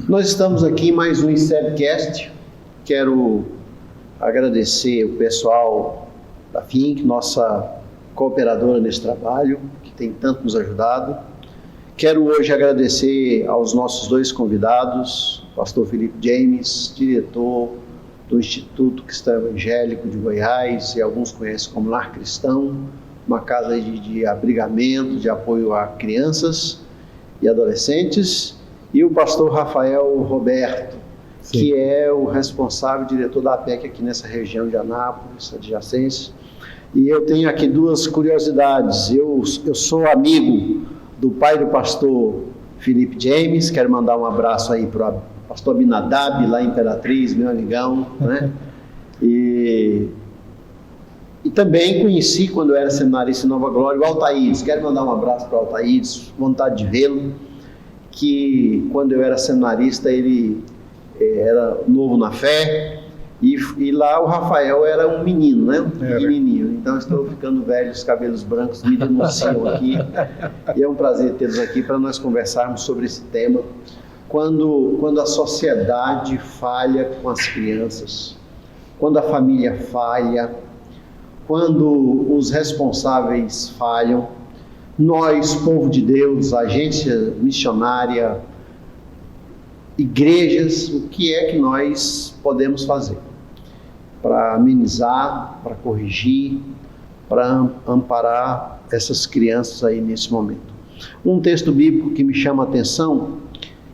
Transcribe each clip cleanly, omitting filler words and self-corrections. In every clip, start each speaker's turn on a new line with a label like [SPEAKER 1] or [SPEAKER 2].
[SPEAKER 1] Nós estamos aqui em mais um ICEBcast. Quero agradecer o pessoal da FINC, nossa cooperadora nesse trabalho, que tem tanto nos ajudado. Quero hoje agradecer aos nossos dois convidados, o pastor Felipe James, diretor do Instituto Cristão Evangélico de Goiás, e alguns conhecem como Lar Cristão, uma casa de abrigamento, de apoio a crianças e adolescentes, e o pastor Rafael Roberto, sim, que é o responsável, diretor da APEC aqui nessa região de Anápolis, adjacência. E eu tenho aqui duas curiosidades. Eu sou amigo do pai do pastor Felipe James, quero mandar um abraço aí para o pastor Abinadab, lá em Imperatriz, meu amigão, né? E também conheci, quando eu era seminarista em Nova Glória, o Altaídes. Quero mandar um abraço para o Altaídes, vontade de vê-lo, que quando eu era seminarista ele era novo na fé, e lá o Rafael era um menino, né? Um pequenininho. Então estou ficando velho, os cabelos brancos me denunciam aqui, e é um prazer tê-los aqui para nós conversarmos sobre esse tema. Quando a sociedade falha com as crianças, quando a família falha, quando os responsáveis falham, nós, povo de Deus, agência missionária, igrejas, o que é que nós podemos fazer para amenizar, para corrigir, para amparar essas crianças aí nesse momento? Um texto bíblico que me chama a atenção,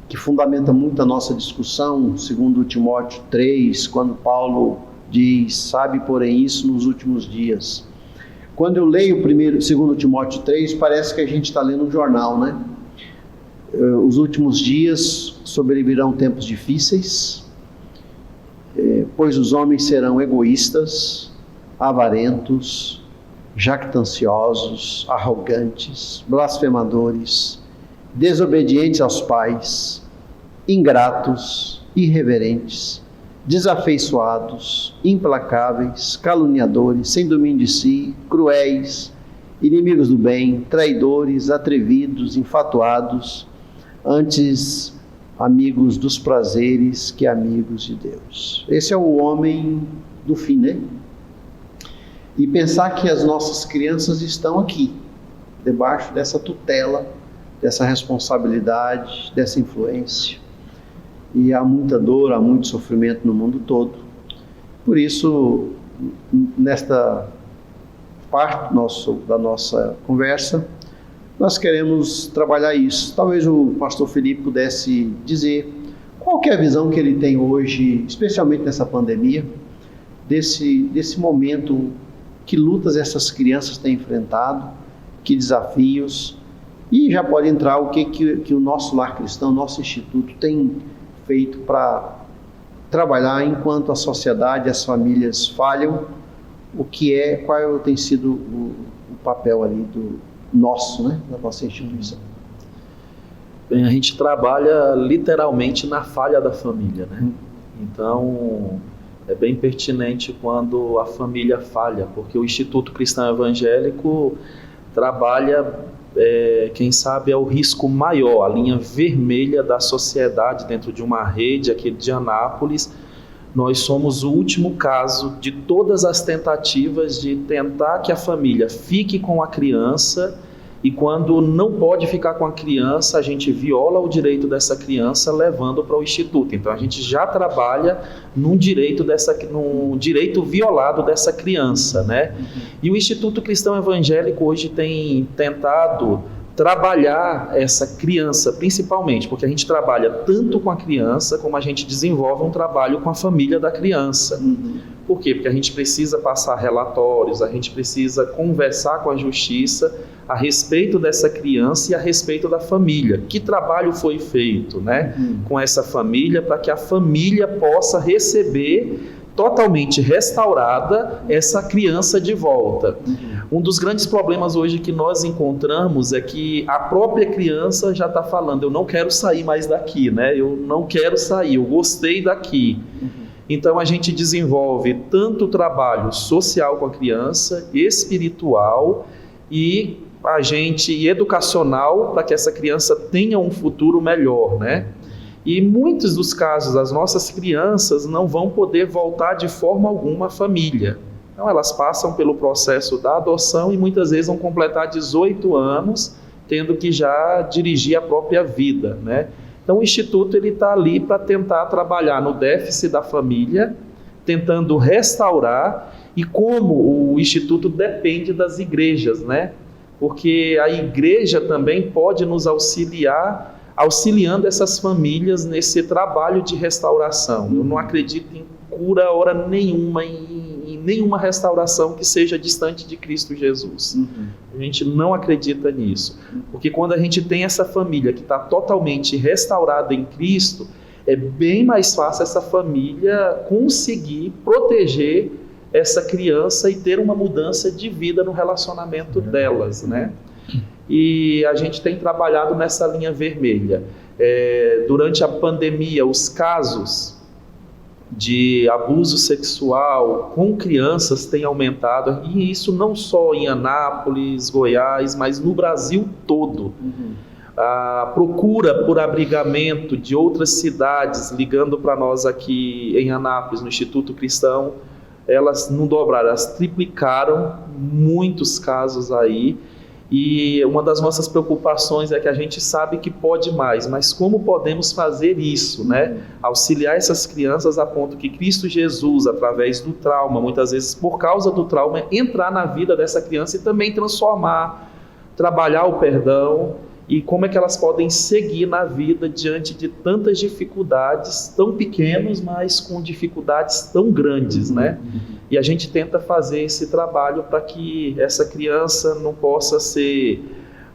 [SPEAKER 1] que fundamenta muito a nossa discussão, segundo Timóteo 3, quando Paulo diz: sabe, porém, isso nos últimos dias. Quando eu leio segundo Timóteo 3, parece que a gente está lendo um jornal, né? Os últimos dias sobrevirão tempos difíceis, pois os homens serão egoístas, avarentos, jactanciosos, arrogantes, blasfemadores, desobedientes aos pais, ingratos, irreverentes, desafeiçoados, implacáveis, caluniadores, sem domínio de si, cruéis, inimigos do bem, traidores, atrevidos, enfatuados, antes amigos dos prazeres que amigos de Deus. Esse é o homem do fim, né? E pensar que as nossas crianças estão aqui, debaixo dessa tutela, dessa responsabilidade, dessa influência. E há muita dor, há muito sofrimento no mundo todo. Por isso, nesta parte da nossa conversa, nós queremos trabalhar isso. Talvez o pastor Felipe pudesse dizer qual que é a visão que ele tem hoje, especialmente nessa pandemia, desse momento, que lutas essas crianças têm enfrentado, que desafios, e já pode entrar o que o nosso Lar Cristão, nosso instituto tem feito para trabalhar enquanto a sociedade, as famílias falham, qual tem sido o papel ali do nosso, né, da nossa instituição.
[SPEAKER 2] Bem, a gente trabalha literalmente na falha da família, né? Então, é bem pertinente quando a família falha, porque o Instituto Cristão Evangélico trabalha, quem sabe, é o risco maior, a linha vermelha da sociedade dentro de uma rede aqui de Anápolis. Nós somos o último caso de todas as tentativas de tentar que a família fique com a criança, e quando não pode ficar com a criança, a gente viola o direito dessa criança levando para o Instituto. Então a gente já trabalha num direito violado dessa criança, né? E o Instituto Cristão Evangélico hoje tem tentado trabalhar essa criança, principalmente, porque a gente trabalha tanto com a criança, como a gente desenvolve um trabalho com a família da criança. Por quê? Porque a gente precisa passar relatórios, a gente precisa conversar com a justiça a respeito dessa criança e a respeito da família. Que trabalho foi feito, né, com essa família, para que a família possa receber totalmente restaurada essa criança de volta. Um dos grandes problemas hoje que nós encontramos é que a própria criança já está falando: eu não quero sair mais daqui, né? Eu não quero sair, eu gostei daqui. Então a gente desenvolve tanto o trabalho social com a criança, espiritual e educacional, para que essa criança tenha um futuro melhor, né? E muitos dos casos, as nossas crianças não vão poder voltar de forma alguma à família. Então elas passam pelo processo da adoção e muitas vezes vão completar 18 anos, tendo que já dirigir a própria vida, né? Então o Instituto está ali para tentar trabalhar no déficit da família, tentando restaurar, e como o Instituto depende das igrejas, né? Porque a igreja também pode nos auxiliando essas famílias nesse trabalho de restauração. Eu não acredito em cura hora nenhuma, em nenhuma restauração que seja distante de Cristo Jesus. A gente não acredita nisso, porque quando a gente tem essa família que está totalmente restaurada em Cristo, é bem mais fácil essa família conseguir proteger essa criança e ter uma mudança de vida no relacionamento delas, né? E a gente tem trabalhado nessa linha vermelha. Durante a pandemia, os casos de abuso sexual com crianças têm aumentado, e isso não só em Anápolis, Goiás, mas no Brasil todo. A procura por abrigamento de outras cidades, ligando para nós aqui em Anápolis, no Instituto Cristão, elas não dobraram, elas triplicaram, muitos casos aí. E uma das nossas preocupações é que a gente sabe que pode mais, mas como podemos fazer isso, né? Auxiliar essas crianças a ponto que Cristo Jesus, através do trauma, muitas vezes por causa do trauma, entrar na vida dessa criança e também transformar, trabalhar o perdão, e como é que elas podem seguir na vida diante de tantas dificuldades, tão pequenas, mas com dificuldades tão grandes, né? E a gente tenta fazer esse trabalho para que essa criança não possa ser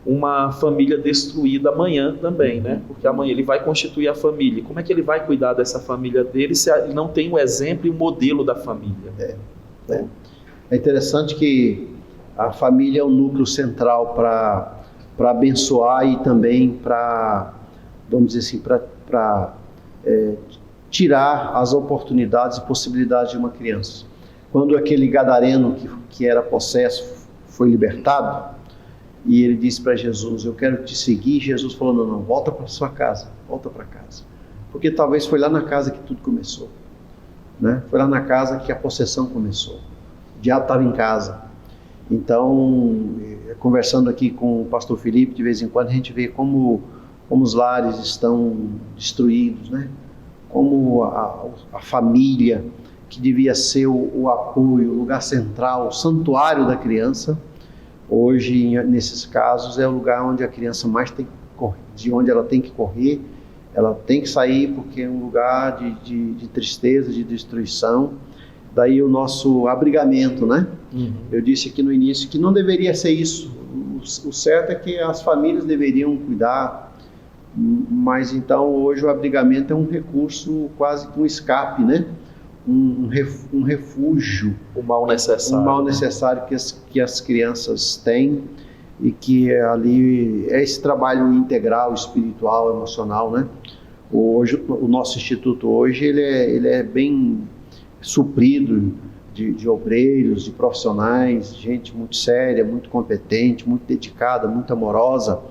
[SPEAKER 2] uma família destruída amanhã também, né? Porque amanhã ele vai constituir a família. Como é que ele vai cuidar dessa família dele se ele não tem o exemplo e o modelo da família?
[SPEAKER 1] É interessante que a família é o núcleo central para abençoar e também para, vamos dizer assim, para tirar as oportunidades e possibilidades de uma criança. Quando aquele gadareno que era possesso foi libertado, e ele disse para Jesus, eu quero te seguir, Jesus falou, não, volta para sua casa, volta para casa. Porque talvez foi lá na casa que tudo começou, né? Foi lá na casa que a possessão começou. O diabo estava em casa. Então, conversando aqui com o pastor Felipe, de vez em quando a gente vê como os lares estão destruídos, né? Como a família, que devia ser o apoio, o lugar central, o santuário da criança, hoje, nesses casos, é o lugar onde a criança mais tem que correr, de onde ela tem que correr, ela tem que sair porque é um lugar de tristeza, de destruição. Daí o nosso abrigamento, né? Eu disse aqui no início que não deveria ser isso. O certo é que as famílias deveriam cuidar, mas então hoje o abrigamento é um recurso quase que um escape, né? Um refúgio.
[SPEAKER 2] O mal necessário.
[SPEAKER 1] O mal necessário que as crianças têm, e que ali é esse trabalho integral, espiritual, emocional, né? Hoje, o nosso instituto hoje ele é bem suprido de obreiros, de profissionais, gente muito séria, muito competente, muito dedicada, muito amorosa.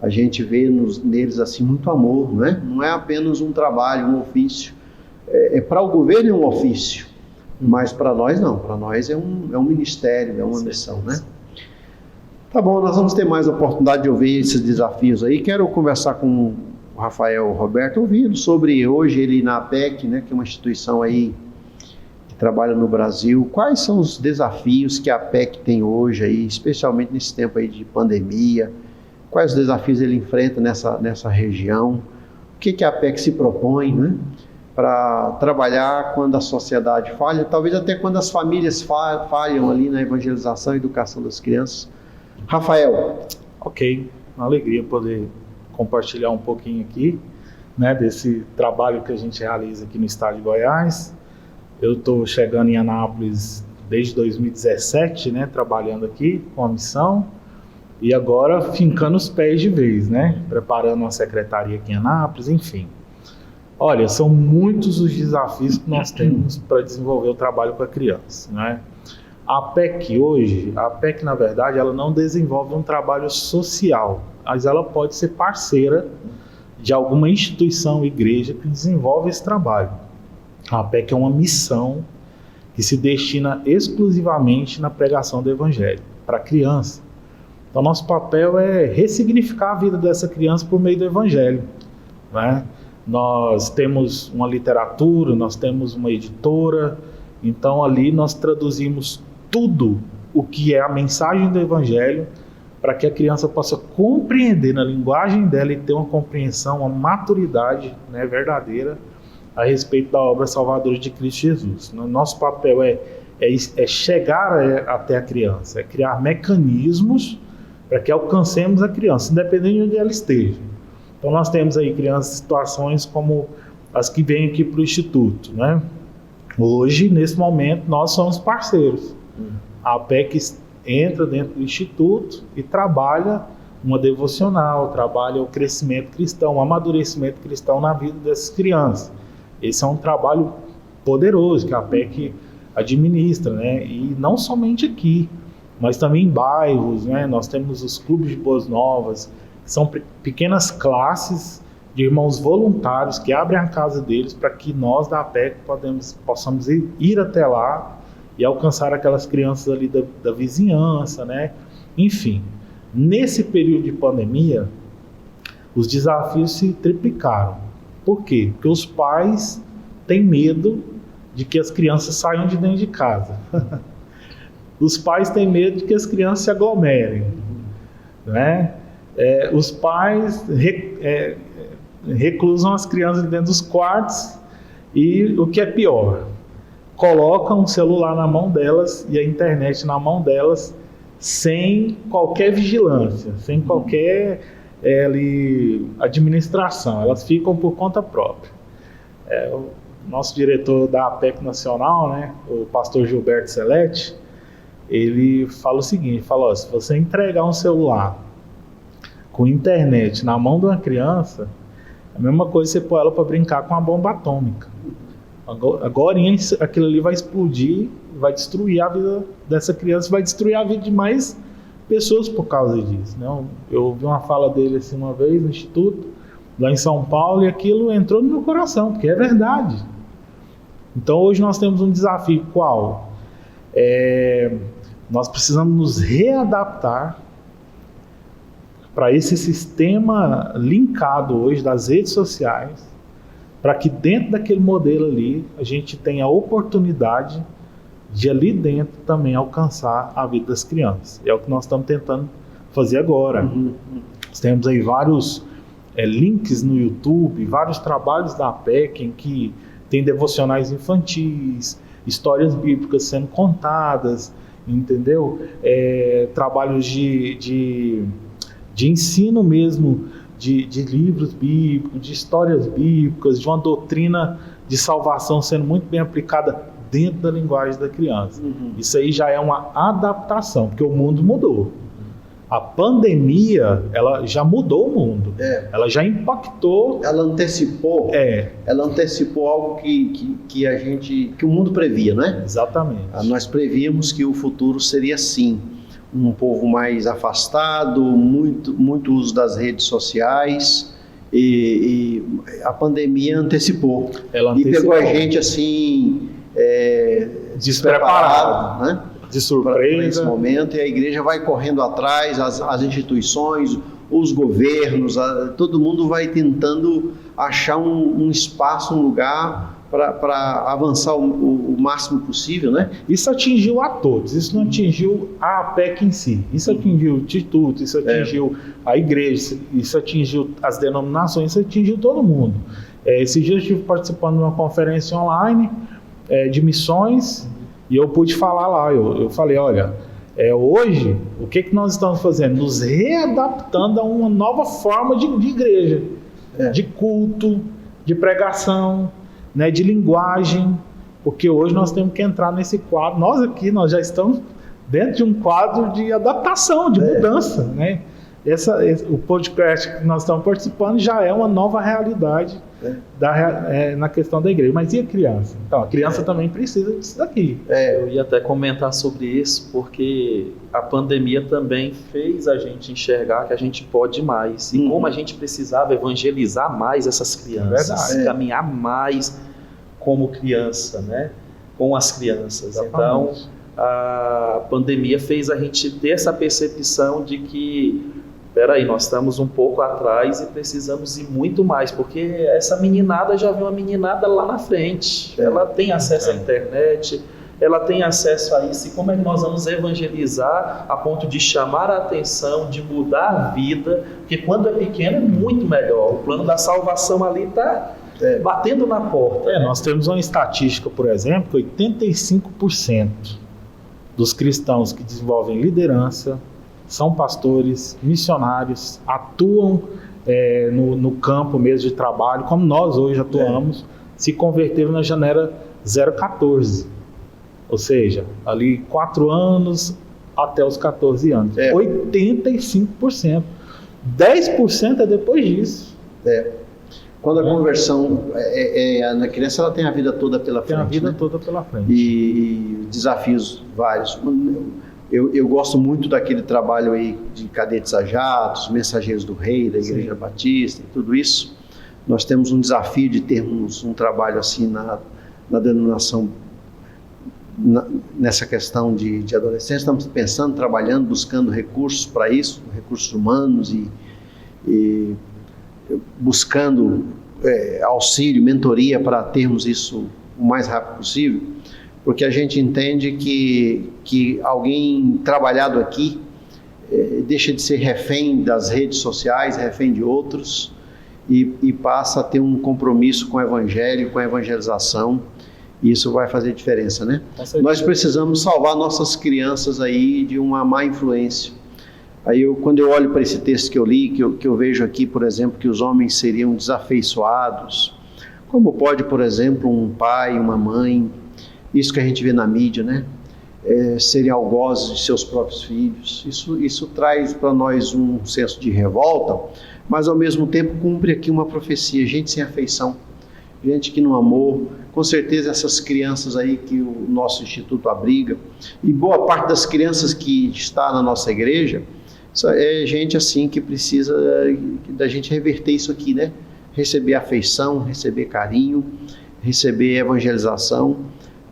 [SPEAKER 1] A gente vê neles assim muito amor, né? Não é apenas um trabalho, um ofício. Para o governo é um ofício, mas para nós não. Para nós é um ministério, é uma missão, né? Tá bom, nós vamos ter mais oportunidade de ouvir esses desafios aí. Quero conversar com o Rafael Roberto, ouvindo sobre hoje ele na APEC, né? Que é uma instituição aí trabalha no Brasil. Quais são os desafios que a APEC tem hoje aí, especialmente nesse tempo aí de pandemia? Quais os desafios ele enfrenta nessa região? O que a APEC se propõe, né, para trabalhar quando a sociedade falha, talvez até quando as famílias falham ali na evangelização e educação das crianças? Rafael.
[SPEAKER 3] Ok, uma alegria poder compartilhar um pouquinho aqui, né, desse trabalho que a gente realiza aqui no estado de Goiás. Eu estou chegando em Anápolis desde 2017, né, trabalhando aqui com a missão, e agora fincando os pés de vez, né, preparando uma secretaria aqui em Anápolis, enfim. Olha, são muitos os desafios que nós temos para desenvolver o trabalho com a criança, né? A APEC hoje, na verdade, ela não desenvolve um trabalho social, mas ela pode ser parceira de alguma instituição, igreja que desenvolve esse trabalho. A APEC é uma missão que se destina exclusivamente na pregação do Evangelho para a criança. Então, nosso papel é ressignificar a vida dessa criança por meio do Evangelho, né? Nós temos uma literatura, nós temos uma editora, então ali nós traduzimos tudo o que é a mensagem do Evangelho para que a criança possa compreender na linguagem dela e ter uma compreensão, uma maturidade, né, verdadeira a respeito da obra salvadora de Cristo Jesus. Nosso papel é chegar até a criança, é criar mecanismos para que alcancemos a criança, independente de onde ela esteja. Então nós temos aí crianças em situações como as que vêm aqui para o Instituto, né? Hoje, nesse momento, nós somos parceiros. A APEC entra dentro do Instituto e trabalha uma devocional, trabalha o crescimento cristão, o amadurecimento cristão na vida dessas crianças. Esse é um trabalho poderoso que a APEC administra, né? E não somente aqui, mas também em bairros, né? Nós temos os clubes de Boas Novas, que são pequenas classes de irmãos voluntários que abrem a casa deles para que nós da APEC possamos ir até lá e alcançar aquelas crianças ali da vizinhança, né? Enfim, nesse período de pandemia, os desafios se triplicaram. Por quê? Porque os pais têm medo de que as crianças saiam de dentro de casa. Os pais têm medo de que as crianças se aglomerem, né? Os pais reclusam as crianças dentro dos quartos e, o que é pior, colocam um celular na mão delas e a internet na mão delas sem qualquer vigilância, sem qualquer administração. Elas ficam por conta própria. O nosso diretor da APEC Nacional, né, o pastor Gilberto Celete, ele fala o seguinte, se você entregar um celular com internet na mão de uma criança, a mesma coisa você pôr ela para brincar com uma bomba atômica. Agora aquilo ali vai explodir, vai destruir a vida dessa criança, vai destruir a vida de mais pessoas por causa disso, né? Eu ouvi uma fala dele assim uma vez no Instituto, lá em São Paulo, e aquilo entrou no meu coração, porque é verdade. Então hoje nós temos um desafio, qual? Nós precisamos nos readaptar para esse sistema linkado hoje das redes sociais, para que dentro daquele modelo ali a gente tenha a oportunidade de ali dentro também alcançar a vida das crianças. É o que nós estamos tentando fazer agora. Nós temos aí vários links no YouTube, vários trabalhos da APEC em que tem devocionais infantis, histórias bíblicas sendo contadas, entendeu? Trabalhos de ensino mesmo, de livros bíblicos, de histórias bíblicas, de uma doutrina de salvação sendo muito bem aplicada dentro da linguagem da criança. Isso aí já é uma adaptação, porque o mundo mudou. A pandemia, ela já mudou o mundo. Ela já impactou.
[SPEAKER 1] Ela antecipou. Ela antecipou algo que o mundo previa, né?
[SPEAKER 3] Exatamente.
[SPEAKER 1] Nós prevíamos que o futuro seria assim. Um povo mais afastado, muito uso das redes sociais, e a pandemia antecipou.
[SPEAKER 3] Ela
[SPEAKER 1] e pegou a gente assim, despreparado, né?
[SPEAKER 3] De surpresa.
[SPEAKER 1] Nesse momento, e a igreja vai correndo atrás, as instituições, os governos, todo mundo vai tentando achar um espaço, um lugar para avançar o máximo possível, né?
[SPEAKER 3] Isso atingiu a todos, isso não atingiu a APEC em si, isso atingiu o Instituto, isso atingiu a igreja, isso atingiu as denominações, isso atingiu todo mundo. Esses dias eu estive participando de uma conferência online de missões e eu pude falar lá, eu falei, olha, hoje, o que nós estamos fazendo? Nos readaptando a uma nova forma de igreja, de culto, de pregação, né, de linguagem, porque hoje nós temos que entrar nesse quadro, nós já estamos dentro de um quadro de adaptação, de mudança, né? O podcast que nós estamos participando já é uma nova realidade na questão da igreja. Mas e a criança? Então, a criança também precisa disso daqui.
[SPEAKER 2] Eu ia até comentar sobre isso, porque a pandemia também fez a gente enxergar que a gente pode mais. E como a gente precisava evangelizar mais essas crianças, caminhar mais como criança, né? Com as crianças. Então, a pandemia fez a gente ter essa percepção de que, peraí, nós estamos um pouco atrás e precisamos ir muito mais, porque essa meninada já vê uma meninada lá na frente. Ela tem acesso à internet, ela tem acesso a isso. E como é que nós vamos evangelizar a ponto de chamar a atenção, de mudar a vida? Porque quando é pequeno é muito melhor. O plano da salvação ali está batendo na porta.
[SPEAKER 3] Nós temos uma estatística, por exemplo, que 85% dos cristãos que desenvolvem liderança são pastores, missionários, atuam no campo mesmo de trabalho, como nós hoje atuamos, se converteram na janela 014. Ou seja, ali 4 anos até os 14 anos. 85%. 10% é depois disso.
[SPEAKER 1] Quando a conversão na criança, ela tem a vida toda pela frente.
[SPEAKER 3] Tem a vida toda pela frente.
[SPEAKER 1] E desafios vários. Eu gosto muito daquele trabalho aí de cadetes a jatos, mensageiros do rei, da Igreja Batista e tudo isso. Nós temos um desafio de termos um trabalho assim na denominação, nessa questão de adolescência. Estamos pensando, trabalhando, buscando recursos para isso, recursos humanos e buscando auxílio, mentoria para termos isso o mais rápido possível, porque a gente entende que alguém trabalhado aqui deixa de ser refém das redes sociais, refém de outros, e passa a ter um compromisso com o evangelho, com a evangelização, e isso vai fazer diferença, né? Nós precisamos salvar nossas crianças aí de uma má influência. Aí quando eu olho para esse texto que eu li, que eu vejo aqui, por exemplo, que os homens seriam desafeiçoados, como pode, por exemplo, um pai, uma mãe, isso que a gente vê na mídia, né? Serem algozes de seus próprios filhos. Isso traz para nós um senso de revolta, mas ao mesmo tempo cumpre aqui uma profecia: gente sem afeição, gente que não amou. Com certeza essas crianças aí que o nosso instituto abriga, e boa parte das crianças que está na nossa igreja, é gente assim que precisa da gente reverter isso aqui, né? Receber afeição, receber carinho, receber evangelização,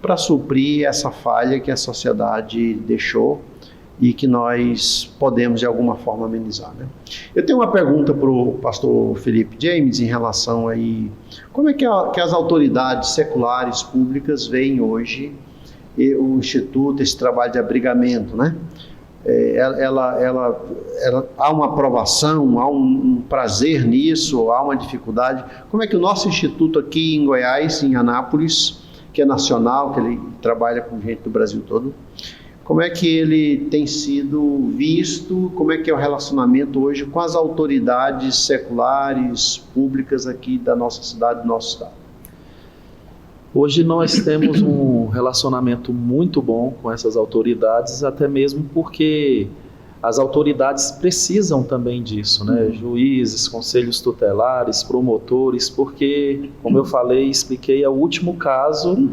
[SPEAKER 1] para suprir essa falha que a sociedade deixou e que nós podemos de alguma forma amenizar, né? Eu tenho uma pergunta para o pastor Felipe James em relação aí, como é que as autoridades seculares públicas veem hoje o Instituto, esse trabalho de abrigamento, né? Há uma aprovação, há um prazer nisso, há uma dificuldade. Como é que o nosso instituto aqui em Goiás, em Anápolis, que é nacional, que ele trabalha com gente do Brasil todo, como é que ele tem sido visto, como é que é o relacionamento hoje com as autoridades seculares, públicas aqui da nossa cidade, do nosso estado?
[SPEAKER 2] Hoje nós temos um relacionamento muito bom com essas autoridades, até mesmo porque as autoridades precisam também disso, né? Juízes, conselhos tutelares, promotores, porque, como eu falei, expliquei, é o último caso,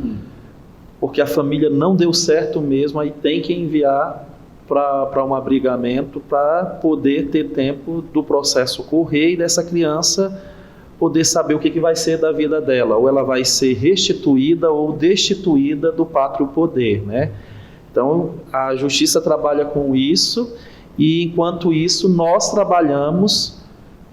[SPEAKER 2] porque a família não deu certo mesmo, aí tem que enviar para um abrigamento para poder ter tempo do processo correr e dessa criança poder saber o que vai ser da vida dela, ou ela vai ser restituída ou destituída do pátrio poder, né? Então, a justiça trabalha com isso, e enquanto isso, nós trabalhamos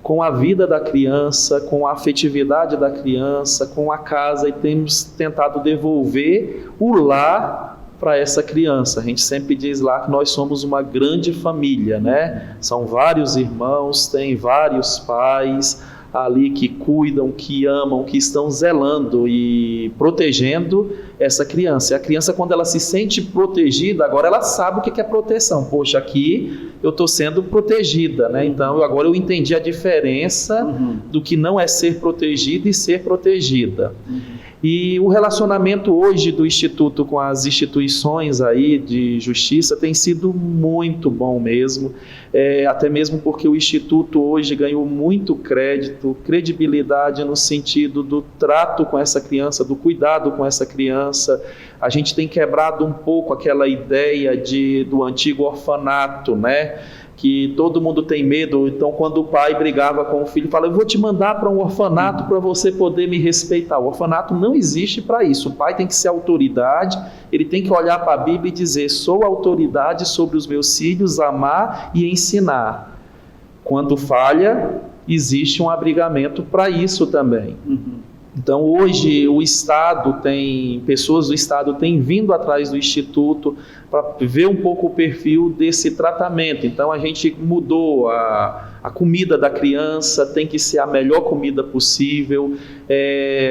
[SPEAKER 2] com a vida da criança, com a afetividade da criança, com a casa, e temos tentado devolver o lar para essa criança. A gente sempre diz lá que nós somos uma grande família, né? São vários irmãos, tem vários pais ali que cuidam, que amam, que estão zelando e protegendo essa criança. E a criança, quando ela se sente protegida, agora ela sabe o que é proteção. Poxa, aqui eu estou sendo protegida, né? Então, agora eu entendi a diferença do que não é ser protegido e ser protegida. E o relacionamento hoje do Instituto com as instituições aí de justiça tem sido muito bom mesmo, até mesmo porque o Instituto hoje ganhou muito crédito, credibilidade no sentido do trato com essa criança, do cuidado com essa criança. A gente tem quebrado um pouco aquela ideia do antigo orfanato, né? Que todo mundo tem medo. Então, quando o pai brigava com o filho, fala: eu vou te mandar para um orfanato para você poder me respeitar. O orfanato não existe para isso. O pai tem que ser autoridade, ele tem que olhar para a Bíblia e dizer: sou autoridade sobre os meus filhos, amar e ensinar. Quando falha, existe um abrigamento para isso também. Então, hoje, pessoas do Estado têm vindo atrás do Instituto para ver um pouco o perfil desse tratamento. Então, a gente mudou a comida da criança, tem que ser a melhor comida possível,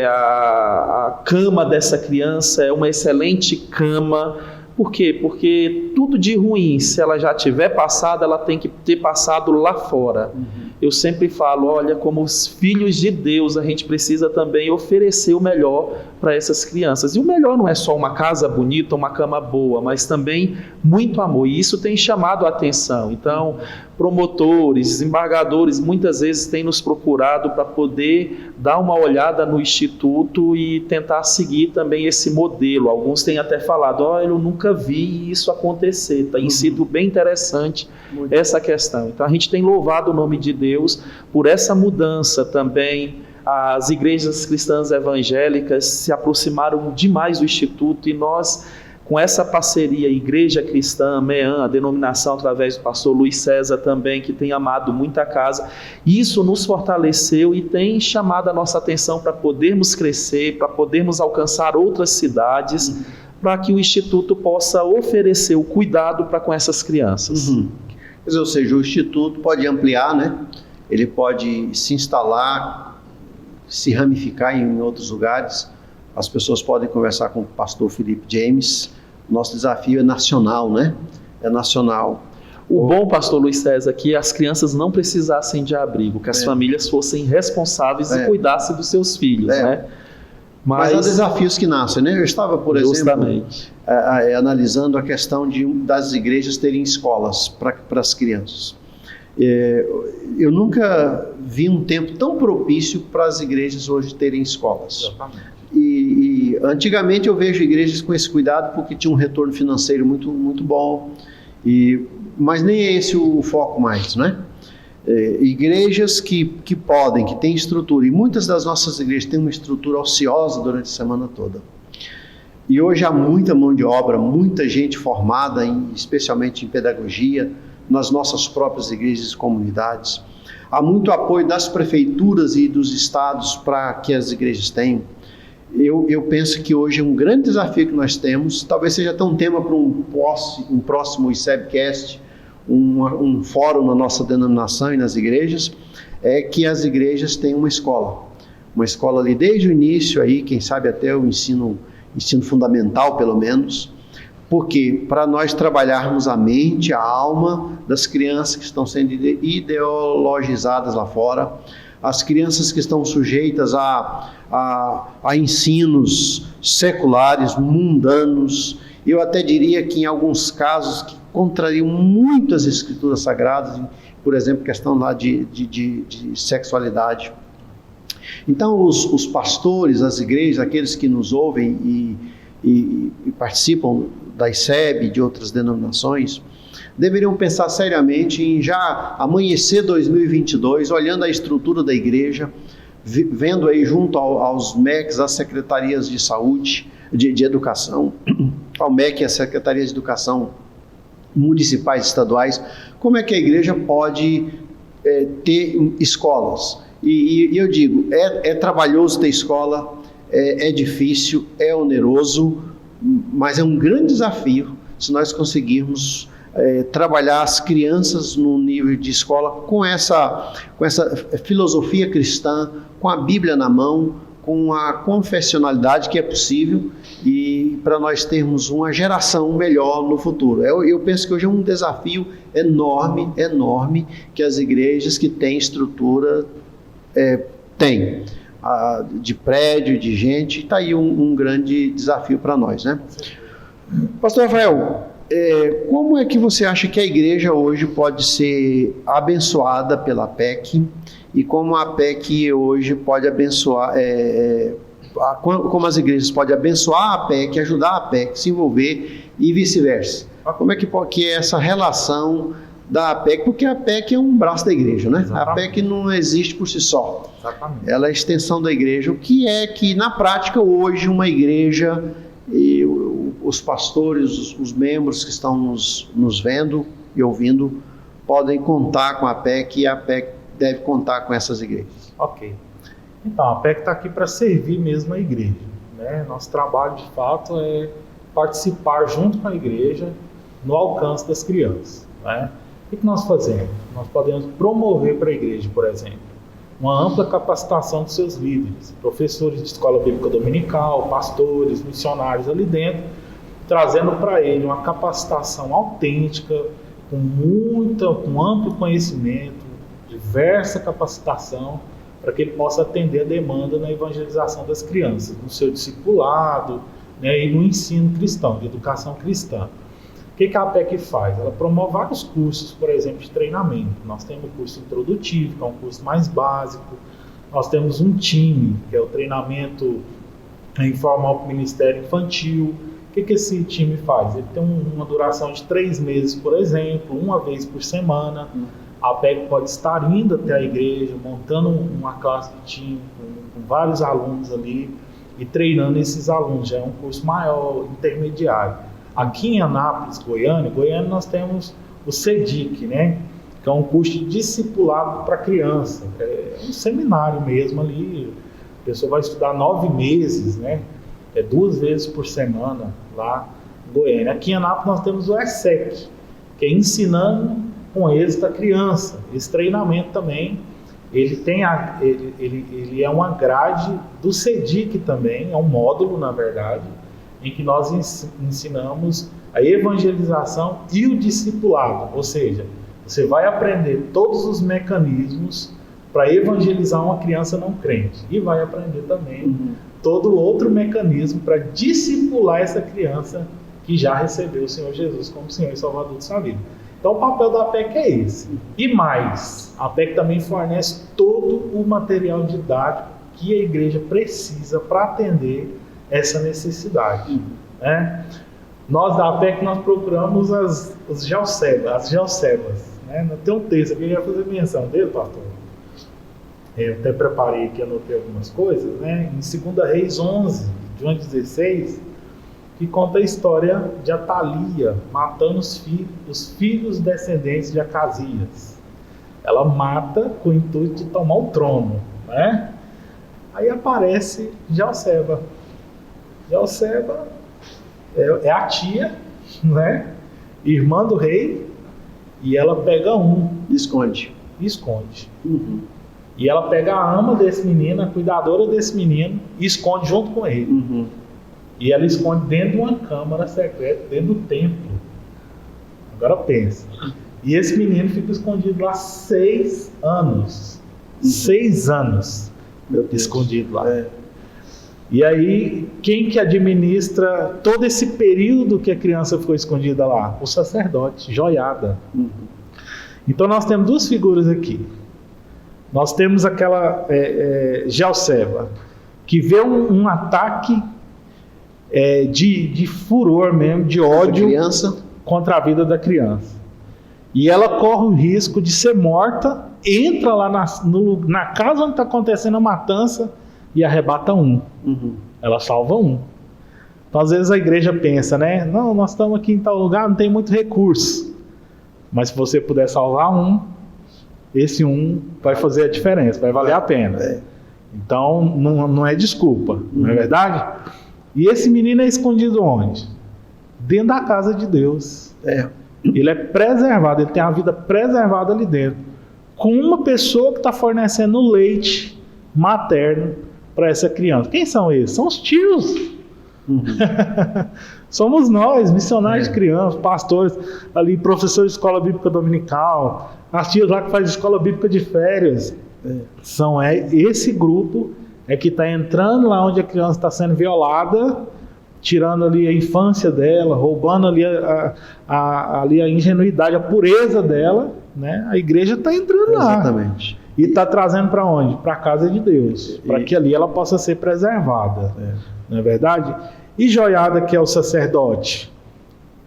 [SPEAKER 2] a cama dessa criança é uma excelente cama. Por quê? Porque tudo de ruim, se ela já tiver passado, ela tem que ter passado lá fora. Eu sempre falo, olha, como os filhos de Deus, a gente precisa também oferecer o melhor para essas crianças. E o melhor não é só uma casa bonita, uma cama boa, mas também muito amor. E isso tem chamado a atenção. Então, promotores, desembargadores, muitas vezes têm nos procurado para poder dar uma olhada no Instituto e tentar seguir também esse modelo. Alguns têm até falado, eu nunca vi isso acontecer. Tem sido bem interessante essa questão. Então, a gente tem louvado o nome de Deus por essa mudança também. As igrejas cristãs evangélicas se aproximaram demais do Instituto e nós, com essa parceria Igreja Cristã, MEAN, a denominação através do pastor Luiz César também, que tem amado muito a casa, isso nos fortaleceu e tem chamado a nossa atenção para podermos crescer, para podermos alcançar outras cidades, para que o Instituto possa oferecer o cuidado para com essas crianças.
[SPEAKER 1] Quer dizer, ou seja, o Instituto pode ampliar, né? Ele pode se instalar, se ramificar em outros lugares. As pessoas podem conversar com o pastor Felipe James. Nosso desafio é nacional, né? É nacional.
[SPEAKER 2] O bom, pastor Luiz César, que as crianças não precisassem de abrigo, que as famílias fossem responsáveis e cuidassem dos seus filhos, né?
[SPEAKER 1] Mas há desafios que nascem, né? Eu estava, por exemplo, analisando a questão das igrejas terem escolas para as crianças. Eu nunca vi um tempo tão propício para as igrejas hoje terem escolas. E antigamente eu vejo igrejas com esse cuidado porque tinha um retorno financeiro muito, muito bom, mas nem é esse o foco mais, né? Igrejas que podem, que têm estrutura, e muitas das nossas igrejas têm uma estrutura ociosa durante a semana toda. E hoje há muita mão de obra, muita gente formada, especialmente em pedagogia, nas nossas próprias igrejas e comunidades. Há muito apoio das prefeituras e dos estados para que as igrejas tenham. Eu penso que hoje é um grande desafio que nós temos, talvez seja até um tema para um próximo ICEBcast, um fórum na nossa denominação e nas igrejas, é que as igrejas tenham uma escola ali desde o início, aí, quem sabe até o ensino fundamental pelo menos, porque para nós trabalharmos a mente, a alma das crianças que estão sendo ideologizadas lá fora, as crianças que estão sujeitas a ensinos seculares, mundanos, eu até diria que em alguns casos que contrariam muito as escrituras sagradas, por exemplo, questão lá de sexualidade. Então os pastores, as igrejas, aqueles que nos ouvem e participam da ICEB e de outras denominações, deveriam pensar seriamente em já amanhecer 2022, olhando a estrutura da igreja, vendo aí junto aos MECs, às secretarias de saúde, de educação, ao MEC e às secretarias de educação municipais e estaduais, como é que a igreja pode ter escolas. E eu digo, é trabalhoso ter escola, é difícil, é oneroso, mas é um grande desafio se nós conseguirmos trabalhar as crianças no nível de escola com essa filosofia cristã, com a Bíblia na mão, com a confessionalidade que é possível e para nós termos uma geração melhor no futuro. Eu penso que hoje é um desafio enorme que as igrejas que têm estrutura têm, de prédio, de gente. Está aí um grande desafio para nós, né? Pastor Rafael, como é que você acha que a igreja hoje pode ser abençoada pela PEC e como a PEC hoje pode abençoar, como as igrejas podem abençoar a PEC, ajudar a PEC a se envolver e vice-versa? Como é que é essa relação da PEC, porque a PEC é um braço da igreja, né? Exatamente. A PEC não existe por si só. Exatamente. Ela é a extensão da igreja. O que é que, na prática, hoje, uma igreja, e os pastores, os membros que estão nos vendo e ouvindo, podem contar com a PEC e a PEC deve contar com essas igrejas?
[SPEAKER 3] Ok. Então, a PEC está aqui para servir mesmo a igreja, né? Nosso trabalho, de fato, é participar junto com a igreja no alcance das crianças, né? O que nós fazemos? Nós podemos promover para a igreja, por exemplo, uma ampla capacitação dos seus líderes, professores de escola bíblica dominical, pastores, missionários ali dentro, trazendo para ele uma capacitação autêntica, com amplo conhecimento, diversa capacitação, para que ele possa atender a demanda na evangelização das crianças, no seu discipulado, né, e no ensino cristão, de educação cristã. O que a PEC faz? Ela promove vários cursos, por exemplo, de treinamento. Nós temos o curso introdutivo, que é um curso mais básico. Nós temos um time, que é o treinamento informal para o Ministério Infantil. O que esse time faz? Ele tem uma duração de 3 meses, por exemplo, uma vez por semana. A PEC pode estar indo até a igreja, montando uma classe de time com vários alunos ali e treinando esses alunos. Já é um curso maior, intermediário. Aqui em Anápolis, Goiânia, nós temos o CEDIC, né? Que é um curso de discipulado para criança. É um seminário mesmo ali. A pessoa vai estudar 9 meses, né? 2 vezes por semana lá em Goiânia. Aqui em Anápolis nós temos o ESSEC, que é ensinando com êxito a criança. Esse treinamento também, ele é uma grade do CEDIC também, é um módulo, na verdade, em que nós ensinamos a evangelização e o discipulado, ou seja, você vai aprender todos os mecanismos para evangelizar uma criança não crente e vai aprender também todo outro mecanismo para discipular essa criança que já recebeu o Senhor Jesus como Senhor e Salvador de sua vida. Então o papel da PEC é esse. E mais, a PEC também fornece todo o material didático que a igreja precisa para atender essa necessidade. Né? Nós da PEC nós procuramos as Geocebas. Né? Tem um texto aqui, eu ia fazer menção dele, pastor. Eu até preparei aqui, anotei algumas coisas, né? Em 2 Reis 11, de 1 a 16, que conta a história de Atalia matando os filhos descendentes de Acasias. Ela mata com o intuito de tomar o trono, né? Aí aparece Geoceba. Geoceba é a tia, né? Irmã do rei, e ela pega esconde. E ela pega a ama desse menino, a cuidadora desse menino, e esconde junto com ele. E ela esconde dentro de uma câmara secreta, dentro do templo. Agora pensa. E esse menino fica escondido lá 6 anos. 6 anos escondido lá. E aí, quem que administra todo esse período que a criança ficou escondida lá? O sacerdote, Joiada. Então nós temos 2 figuras aqui. Nós temos aquela Geoceba, que vê um ataque de furor mesmo, de ódio contra a vida da criança. E ela corre o risco de ser morta, entra lá na casa onde está acontecendo a matança e arrebata um. Ela salva um. Então às vezes a igreja pensa, né? Não, nós estamos aqui em tal lugar, não tem muito recurso. Mas se você puder salvar um, esse um vai fazer a diferença, vai valer a pena. Então não é desculpa, não é verdade? E esse menino é escondido onde? Dentro da casa de Deus. Ele é preservado, ele tem a vida preservada ali dentro, com uma pessoa que está fornecendo leite materno para essa criança. Quem são eles? São os tios. Somos nós, missionários de crianças, pastores, ali, professores de escola bíblica dominical, as tias lá que fazem escola bíblica de férias. Esse grupo que está entrando lá onde a criança está sendo violada, tirando ali a infância dela, roubando ali ali a ingenuidade, a pureza dela, né? A igreja está entrando lá.
[SPEAKER 1] Exatamente.
[SPEAKER 3] E está trazendo para onde? Para a casa de Deus, para que ali ela possa ser preservada. Não é verdade? E Joiada, que é o sacerdote,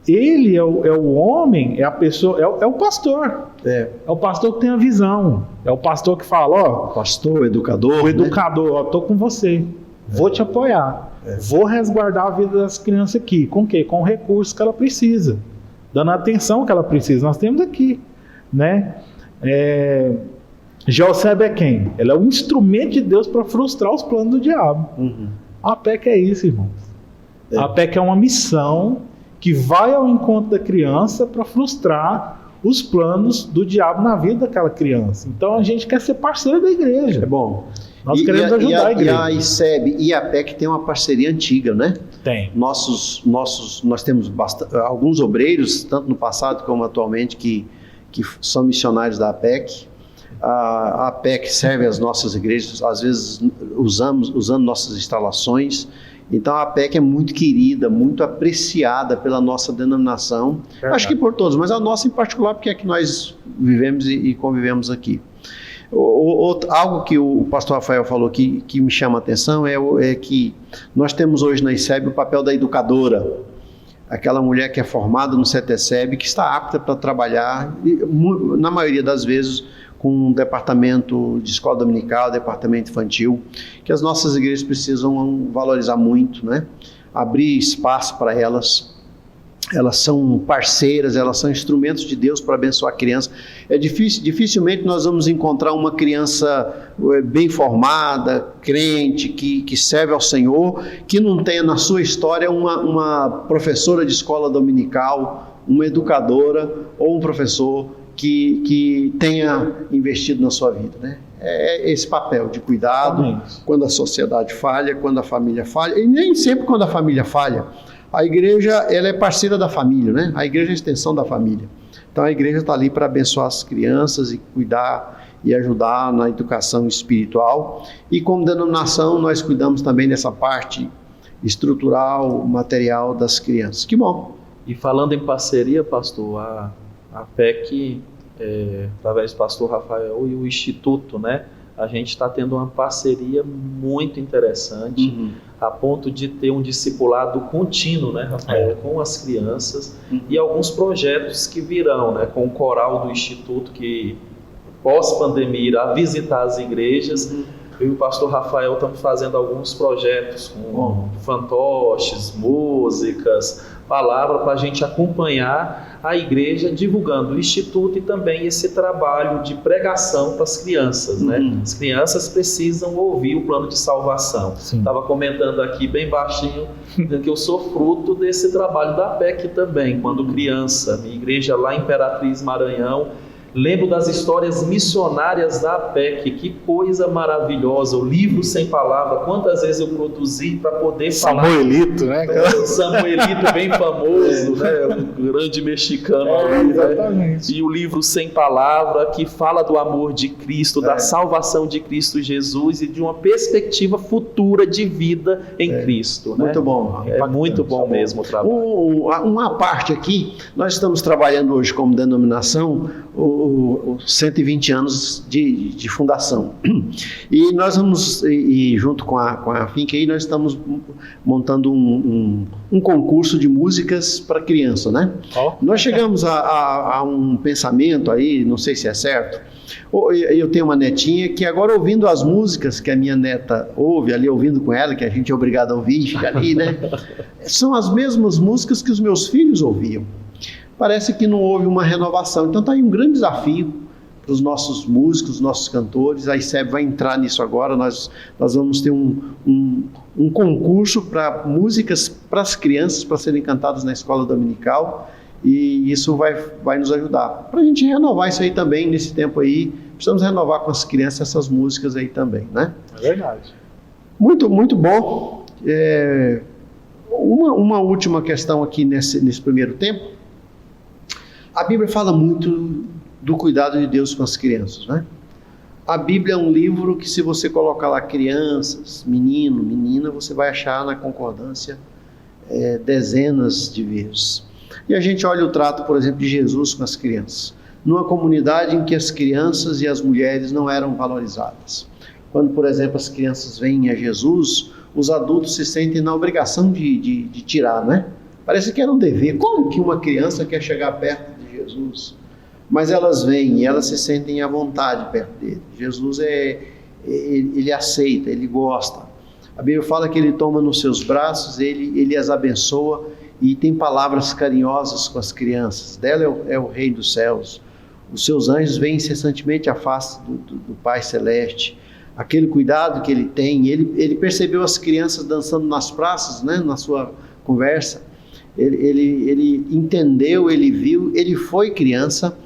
[SPEAKER 3] ele é o homem, é a pessoa, é o pastor. É o pastor que tem a visão. É o pastor que fala,
[SPEAKER 1] pastor, educador.
[SPEAKER 3] O educador, estou com você, vou te apoiar. Vou resguardar a vida das crianças aqui. Com o quê? Com o recurso que ela precisa, dando a atenção que ela precisa. Nós temos aqui, né? Jocebe é quem? Ela é o instrumento de Deus para frustrar os planos do diabo. A PEC é isso, irmãos. A PEC é uma missão que vai ao encontro da criança para frustrar os planos do diabo na vida daquela criança. Então a gente quer ser parceiro da igreja.
[SPEAKER 1] É bom.
[SPEAKER 3] Nós queremos ajudar a igreja.
[SPEAKER 1] E a ICEB e a PEC tem uma parceria antiga, né?
[SPEAKER 3] Tem.
[SPEAKER 1] Nós temos alguns obreiros, tanto no passado como atualmente, que são missionários da PEC. A PEC serve as nossas igrejas, às vezes usando nossas instalações. Então a PEC é muito querida, muito apreciada pela nossa denominação. Verdade. Acho que por todos, mas a nossa em particular, porque é que nós vivemos e convivemos aqui. Algo que o pastor Rafael falou que me chama a atenção é que nós temos hoje na ICEB o papel da educadora, aquela mulher que é formada no CETESEB, que está apta para trabalhar, na maioria das vezes, com um departamento de escola dominical, departamento infantil, que as nossas igrejas precisam valorizar muito, né? Abrir espaço para elas. Elas são parceiras, elas são instrumentos de Deus para abençoar a criança. Dificilmente nós vamos encontrar uma criança bem formada, crente, que serve ao Senhor, que não tenha na sua história uma professora de escola dominical, uma educadora ou um professor que tenha investido na sua vida, né? É esse papel de cuidado quando a sociedade falha, quando a família falha, e nem sempre quando a família falha. A igreja, ela é parceira da família, né? A igreja é a extensão da família. Então a igreja está ali para abençoar as crianças e cuidar e ajudar na educação espiritual. E como denominação, nós cuidamos também dessa parte estrutural, material das crianças. Que bom!
[SPEAKER 2] E falando em parceria, pastor, a PEC, através do pastor Rafael e o Instituto, né? A gente está tendo uma parceria muito interessante, a ponto de ter um discipulado contínuo, né, Rafael, com as crianças, e alguns projetos que virão, né, com o coral do Instituto, que pós-pandemia irá visitar as igrejas. Eu e o pastor Rafael estamos fazendo alguns projetos com fantoches, músicas, palavra, para a gente acompanhar a igreja divulgando o Instituto e também esse trabalho de pregação para as crianças, né? As crianças precisam ouvir o plano de salvação. Estava comentando aqui bem baixinho que eu sou fruto desse trabalho da PEC também, quando criança, minha igreja lá em Imperatriz, Maranhão. Lembro das histórias missionárias da PEC, que coisa maravilhosa, o livro sem palavra, quantas vezes eu produzi para poder falar.
[SPEAKER 3] Samuelito, né?
[SPEAKER 2] Samuelito bem famoso, né? O grande mexicano.
[SPEAKER 3] Exatamente.
[SPEAKER 2] Né? E o livro sem palavra, que fala do amor de Cristo, da salvação de Cristo Jesus e de uma perspectiva futura de vida em Cristo. Né?
[SPEAKER 1] Muito bom.
[SPEAKER 2] É muito bom mesmo o trabalho.
[SPEAKER 1] Uma parte aqui, nós estamos trabalhando hoje como denominação os 120 anos de fundação. E nós vamos, junto com a FINC, aí nós estamos montando um concurso de músicas para criança, né? Nós chegamos a um pensamento aí, não sei se é certo. Eu tenho uma netinha que agora, ouvindo as músicas que a minha neta ouve, ali ouvindo com ela, que a gente é obrigado a ouvir, fica ali, né? São as mesmas músicas que os meus filhos ouviam. Parece que não houve uma renovação. Então está aí um grande desafio para os nossos músicos, os nossos cantores. A ICEB vai entrar nisso agora. Nós vamos ter um concurso para músicas para as crianças, para serem cantadas na escola dominical. E isso vai nos ajudar. Para a gente renovar isso aí também, nesse tempo aí, precisamos renovar com as crianças essas músicas aí também, né?
[SPEAKER 3] É verdade.
[SPEAKER 1] Muito, muito bom. Uma última questão aqui nesse primeiro tempo. A Bíblia fala muito do cuidado de Deus com as crianças, né? A Bíblia é um livro que, se você colocar lá crianças, menino, menina, você vai achar na concordância dezenas de vezes. E a gente olha o trato, por exemplo, de Jesus com as crianças, numa comunidade em que as crianças e as mulheres não eram valorizadas. Quando, por exemplo, as crianças vêm a Jesus, os adultos se sentem na obrigação de tirar, né? Parece que era um dever. Como que uma criança quer chegar perto de Jesus? Mas elas vêm e elas se sentem à vontade perto dele. Jesus ele aceita, ele gosta. A Bíblia fala que ele toma nos seus braços, ele as abençoa e tem palavras carinhosas com as crianças. Dela é o Rei dos céus. Os seus anjos vêm incessantemente à face do Pai Celeste. Aquele cuidado que ele tem, ele percebeu as crianças dançando nas praças, né, na sua conversa. Ele entendeu, ele viu, ele foi criança.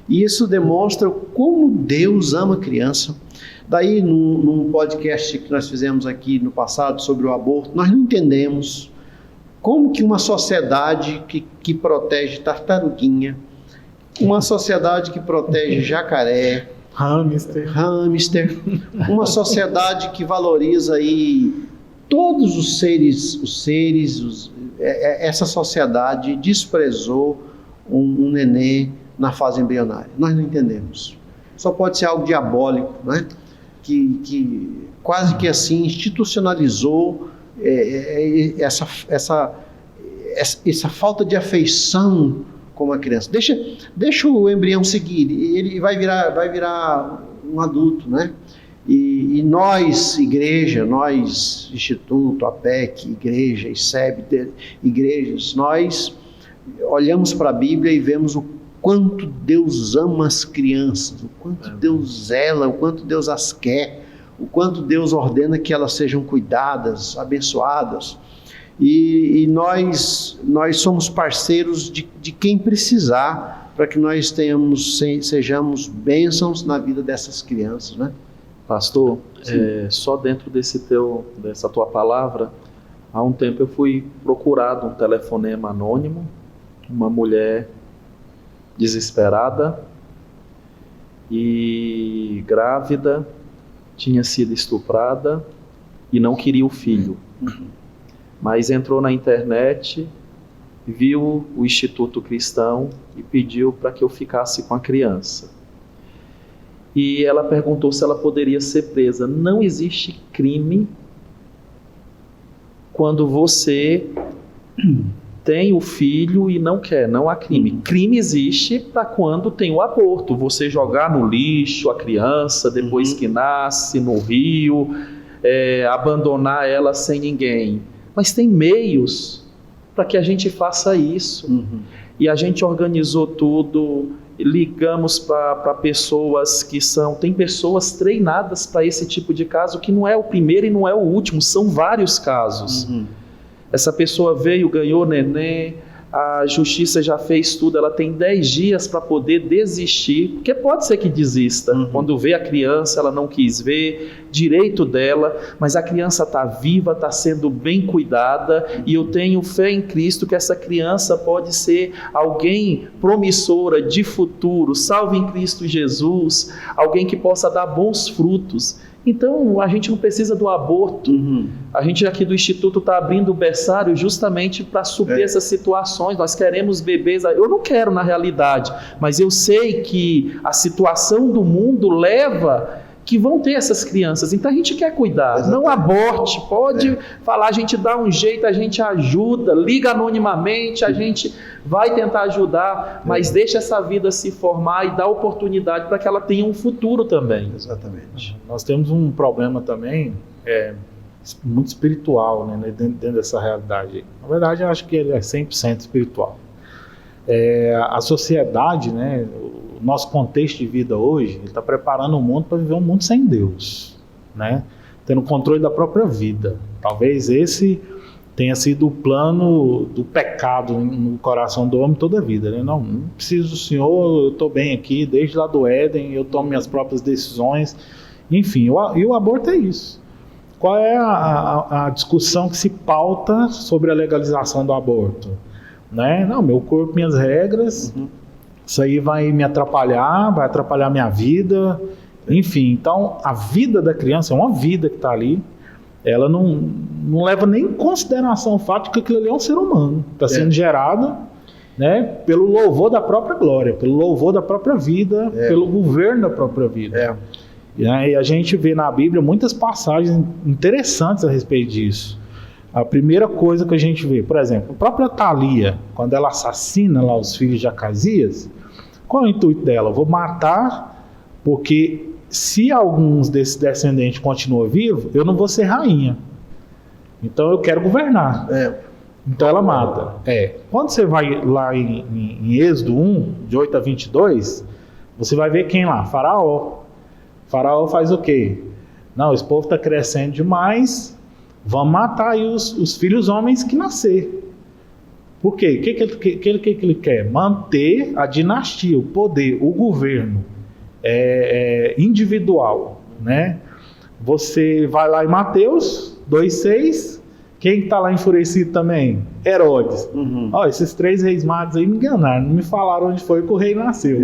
[SPEAKER 1] E isso demonstra como Deus ama a criança. Daí, num podcast que nós fizemos aqui no passado sobre o aborto, nós não entendemos como que uma sociedade que protege tartaruguinha, uma sociedade que protege jacaré, hamster, uma sociedade que valoriza aí todos os seres, essa sociedade desprezou um nenê na fase embrionária. Nós não entendemos. Só pode ser algo diabólico, né? Que quase que assim institucionalizou essa falta de afeição com a criança. Deixa o embrião seguir, ele vai virar um adulto, né? E nós, igreja, nós, Instituto, APEC, igreja, ICEB, igrejas, nós olhamos para a Bíblia e vemos o quanto Deus ama as crianças, o quanto Deus zela, o quanto Deus as quer, o quanto Deus ordena que elas sejam cuidadas, abençoadas. E nós somos parceiros de quem precisar, para que nós sejamos bênçãos na vida dessas crianças, né?
[SPEAKER 2] Pastor, só dentro dessa tua palavra, há um tempo eu fui procurado um telefonema anônimo, uma mulher desesperada e grávida, tinha sido estuprada e não queria o filho. Mas entrou na internet, viu o Instituto Cristão e pediu para que eu ficasse com a criança. E ela perguntou se ela poderia ser presa. Não existe crime quando você tem o filho e não quer, não há crime. Crime existe para quando tem o aborto, você jogar no lixo a criança depois que nasce, no rio, abandonar ela sem ninguém. Mas tem meios para que a gente faça isso. E a gente organizou tudo, ligamos para pessoas tem pessoas treinadas para esse tipo de caso, que não é o primeiro e não é o último, são vários casos. Essa pessoa veio, ganhou neném, a justiça já fez tudo, ela tem 10 dias para poder desistir, porque pode ser que desista. Quando vê a criança, ela não quis ver, direito dela, mas a criança está viva, está sendo bem cuidada, e eu tenho fé em Cristo que essa criança pode ser alguém promissora de futuro, salvo em Cristo Jesus, alguém que possa dar bons frutos. Então, a gente não precisa do aborto. A gente aqui do Instituto está abrindo o berçário justamente para suprir essas situações. Nós queremos bebês. Eu não quero, na realidade, mas eu sei que a situação do mundo leva que vão ter essas crianças. Então, a gente quer cuidar. Exatamente. Não aborte. Pode falar, a gente dá um jeito, a gente ajuda, liga anonimamente, a gente vai tentar ajudar, mas deixa essa vida se formar e dá oportunidade para que ela tenha um futuro também.
[SPEAKER 1] Exatamente.
[SPEAKER 3] Nós temos um problema também muito espiritual, né, dentro dessa realidade. Na verdade, eu acho que ele é 100% espiritual. A sociedade, né, o nosso contexto de vida hoje, está preparando o mundo para viver um mundo sem Deus, né, tendo controle da própria vida. Talvez esse tenha sido o plano do pecado no coração do homem toda a vida, né? Não preciso do Senhor, eu estou bem aqui, desde lá do Éden, eu tomo minhas próprias decisões, enfim, e o aborto é isso. qual é a discussão que se pauta sobre a legalização do aborto? Né? Não, meu corpo, minhas regras, isso aí vai me atrapalhar, vai atrapalhar minha vida, enfim. Então, a vida da criança é uma vida que está ali, ela não leva nem em consideração o fato de que aquilo ali é um ser humano, está sendo gerado, né, pelo louvor da própria glória, pelo louvor da própria vida, pelo governo da própria vida. E a gente vê na Bíblia muitas passagens interessantes a respeito disso. A primeira coisa que a gente vê, por exemplo, a própria Thalia, quando ela assassina lá os filhos de Acasias, qual é o intuito dela? Eu vou matar, porque se alguns desses descendentes continuam vivos, eu não vou ser rainha. Então eu quero governar. Então ela mata. Quando você vai lá em Êxodo 1, de 8 a 22, você vai ver quem lá? Faraó. Faraó faz o quê? Não, esse povo está crescendo demais, vamos matar aí os filhos homens que nascer. Por quê? O que ele quer? Manter a dinastia, o poder, o governo individual, né? Você vai lá em Mateus 2,6, quem está lá enfurecido também? Herodes. Esses 3 reis magos aí me enganaram, não me falaram onde foi que o rei nasceu.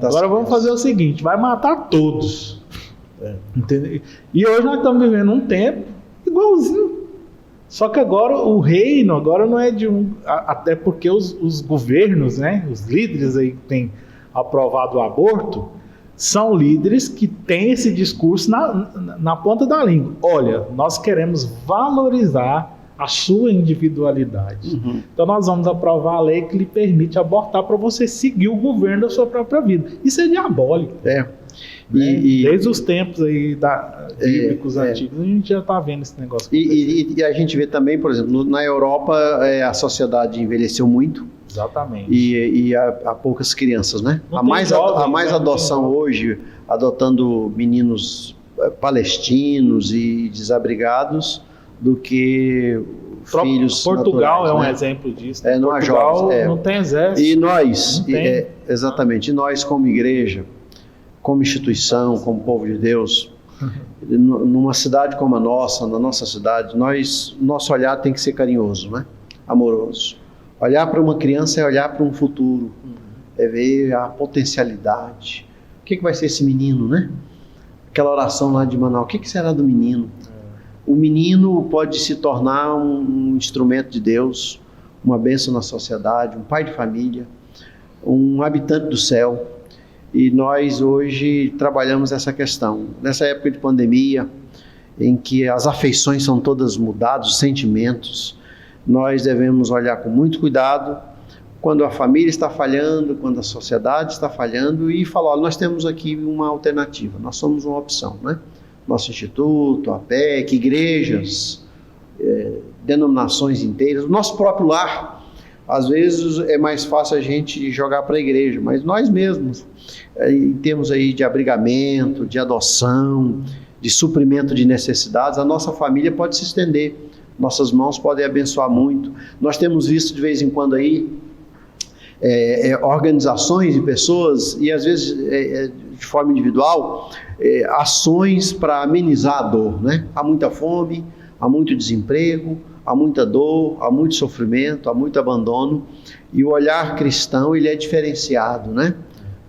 [SPEAKER 3] Agora vamos fazer o seguinte, vai matar todos. Entendeu? E hoje nós estamos vivendo um tempo igualzinho. Só que agora o reino não é de até porque os governos, né, os líderes aí que têm aprovado o aborto, são líderes que têm esse discurso na ponta da língua. Olha, nós queremos valorizar a sua individualidade. Então nós vamos aprovar a lei que lhe permite abortar para você seguir o governo da sua própria vida. Isso é diabólico. Desde os tempos aí bíblicos antigos, a gente já está vendo esse negócio.
[SPEAKER 1] E a gente vê também, por exemplo, na Europa a sociedade envelheceu muito.
[SPEAKER 3] Exatamente.
[SPEAKER 1] E há poucas crianças, né? Há mais adoção hoje, adotando meninos palestinos e desabrigados do que filhos
[SPEAKER 3] Portugal
[SPEAKER 1] naturais,
[SPEAKER 3] é um
[SPEAKER 1] né?
[SPEAKER 3] exemplo disso.
[SPEAKER 1] Não há
[SPEAKER 3] Portugal
[SPEAKER 1] jovens,
[SPEAKER 3] não tem exército.
[SPEAKER 1] E nós,
[SPEAKER 3] tem.
[SPEAKER 1] exatamente, nós como igreja, como instituição, como povo de Deus, numa cidade como a nossa, na nossa cidade, nosso olhar tem que ser carinhoso, né? Amoroso. Olhar para uma criança é olhar para um futuro, é ver a potencialidade. O que vai ser esse menino, né? Aquela oração lá de Manaus, o que será do menino? O menino pode se tornar um instrumento de Deus, uma bênção na sociedade, um pai de família, um habitante do céu. E nós hoje trabalhamos essa questão. Nessa época de pandemia, em que as afeições são todas mudadas, os sentimentos, nós devemos olhar com muito cuidado quando a família está falhando, quando a sociedade está falhando e falar, olha, nós temos aqui uma alternativa, nós somos uma opção, né? Nosso instituto, a PEC, igrejas, denominações inteiras, o nosso próprio lar. Às vezes é mais fácil a gente jogar para a igreja, mas nós mesmos, em termos aí de abrigamento, de adoção, de suprimento de necessidades, a nossa família pode se estender, nossas mãos podem abençoar muito. Nós temos visto de vez em quando aí organizações de pessoas, e às vezes de forma individual, ações para amenizar a dor, né? Há muita fome, há muito desemprego, há muita dor, há muito sofrimento, há muito abandono, e o olhar cristão ele é diferenciado, né?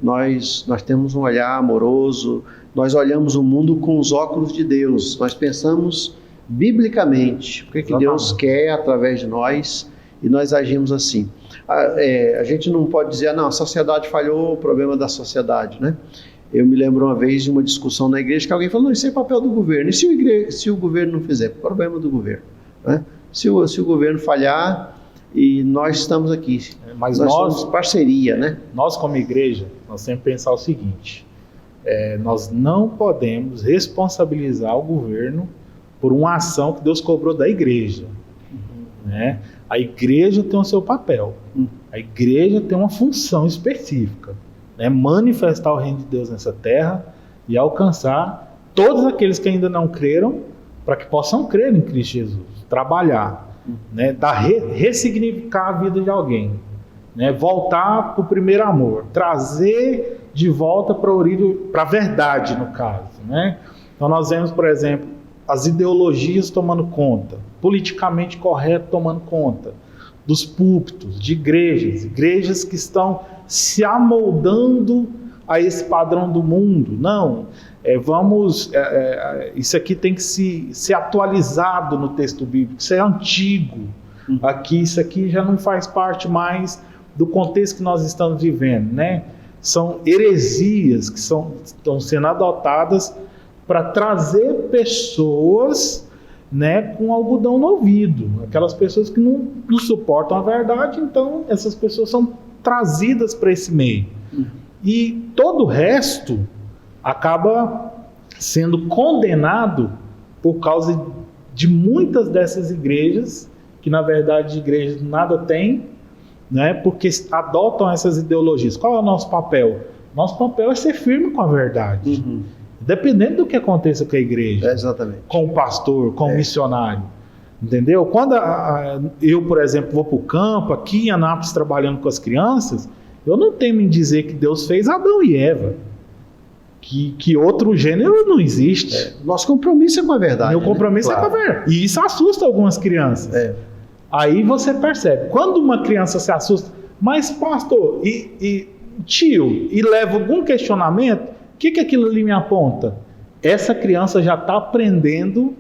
[SPEAKER 1] Nós temos um olhar amoroso, nós olhamos o mundo com os óculos de Deus, nós pensamos biblicamente o que Deus quer através de nós, e nós agimos assim. A gente não pode dizer, não, a sociedade falhou, o problema da sociedade, né? Eu me lembro uma vez de uma discussão na igreja que alguém falou, não, isso é papel do governo, e se o governo não fizer? Problema do governo, né? Se o governo falhar, e nós estamos aqui,
[SPEAKER 3] mas
[SPEAKER 1] nós somos parceria, né?
[SPEAKER 3] Nós como igreja, nós temos que pensar o seguinte, nós não podemos responsabilizar o governo por uma ação que Deus cobrou da igreja, né? A igreja tem o seu papel, a igreja tem uma função específica, né? Manifestar o reino de Deus nessa terra e alcançar todos aqueles que ainda não creram, para que possam crer em Cristo Jesus, trabalhar, né? Ressignificar a vida de alguém, né? Voltar para o primeiro amor, trazer de volta para a verdade, no caso, né? Então nós vemos, por exemplo, as ideologias tomando conta, politicamente correto tomando conta, dos púlpitos, de igrejas que estão se amoldando a esse padrão do mundo. Não, isso aqui tem que ser atualizado no texto bíblico, isso é antigo. Aqui, isso aqui já não faz parte mais do contexto que nós estamos vivendo, né? São heresias que estão sendo adotadas para trazer pessoas, né, com algodão no ouvido. Aquelas pessoas que não suportam a verdade, então essas pessoas são trazidas para esse meio. E todo o resto acaba sendo condenado por causa de muitas dessas igrejas, que na verdade igrejas nada têm, né, porque adotam essas ideologias. Qual é o nosso papel? Nosso papel é ser firme com a verdade. Dependendo do que aconteça com a igreja,
[SPEAKER 1] exatamente,
[SPEAKER 3] com o pastor, com o missionário. Entendeu? Quando eu, por exemplo, vou para o campo, aqui em Anápolis, trabalhando com as crianças, eu não temo em dizer que Deus fez Adão e Eva. Que outro gênero não existe.
[SPEAKER 1] Nosso compromisso é com a verdade.
[SPEAKER 3] Meu compromisso é com a verdade. E isso assusta algumas crianças. Aí você percebe. Quando uma criança se assusta, mas pastor, e tio, e leva algum questionamento, o que aquilo ali me aponta? Essa criança já está aprendendo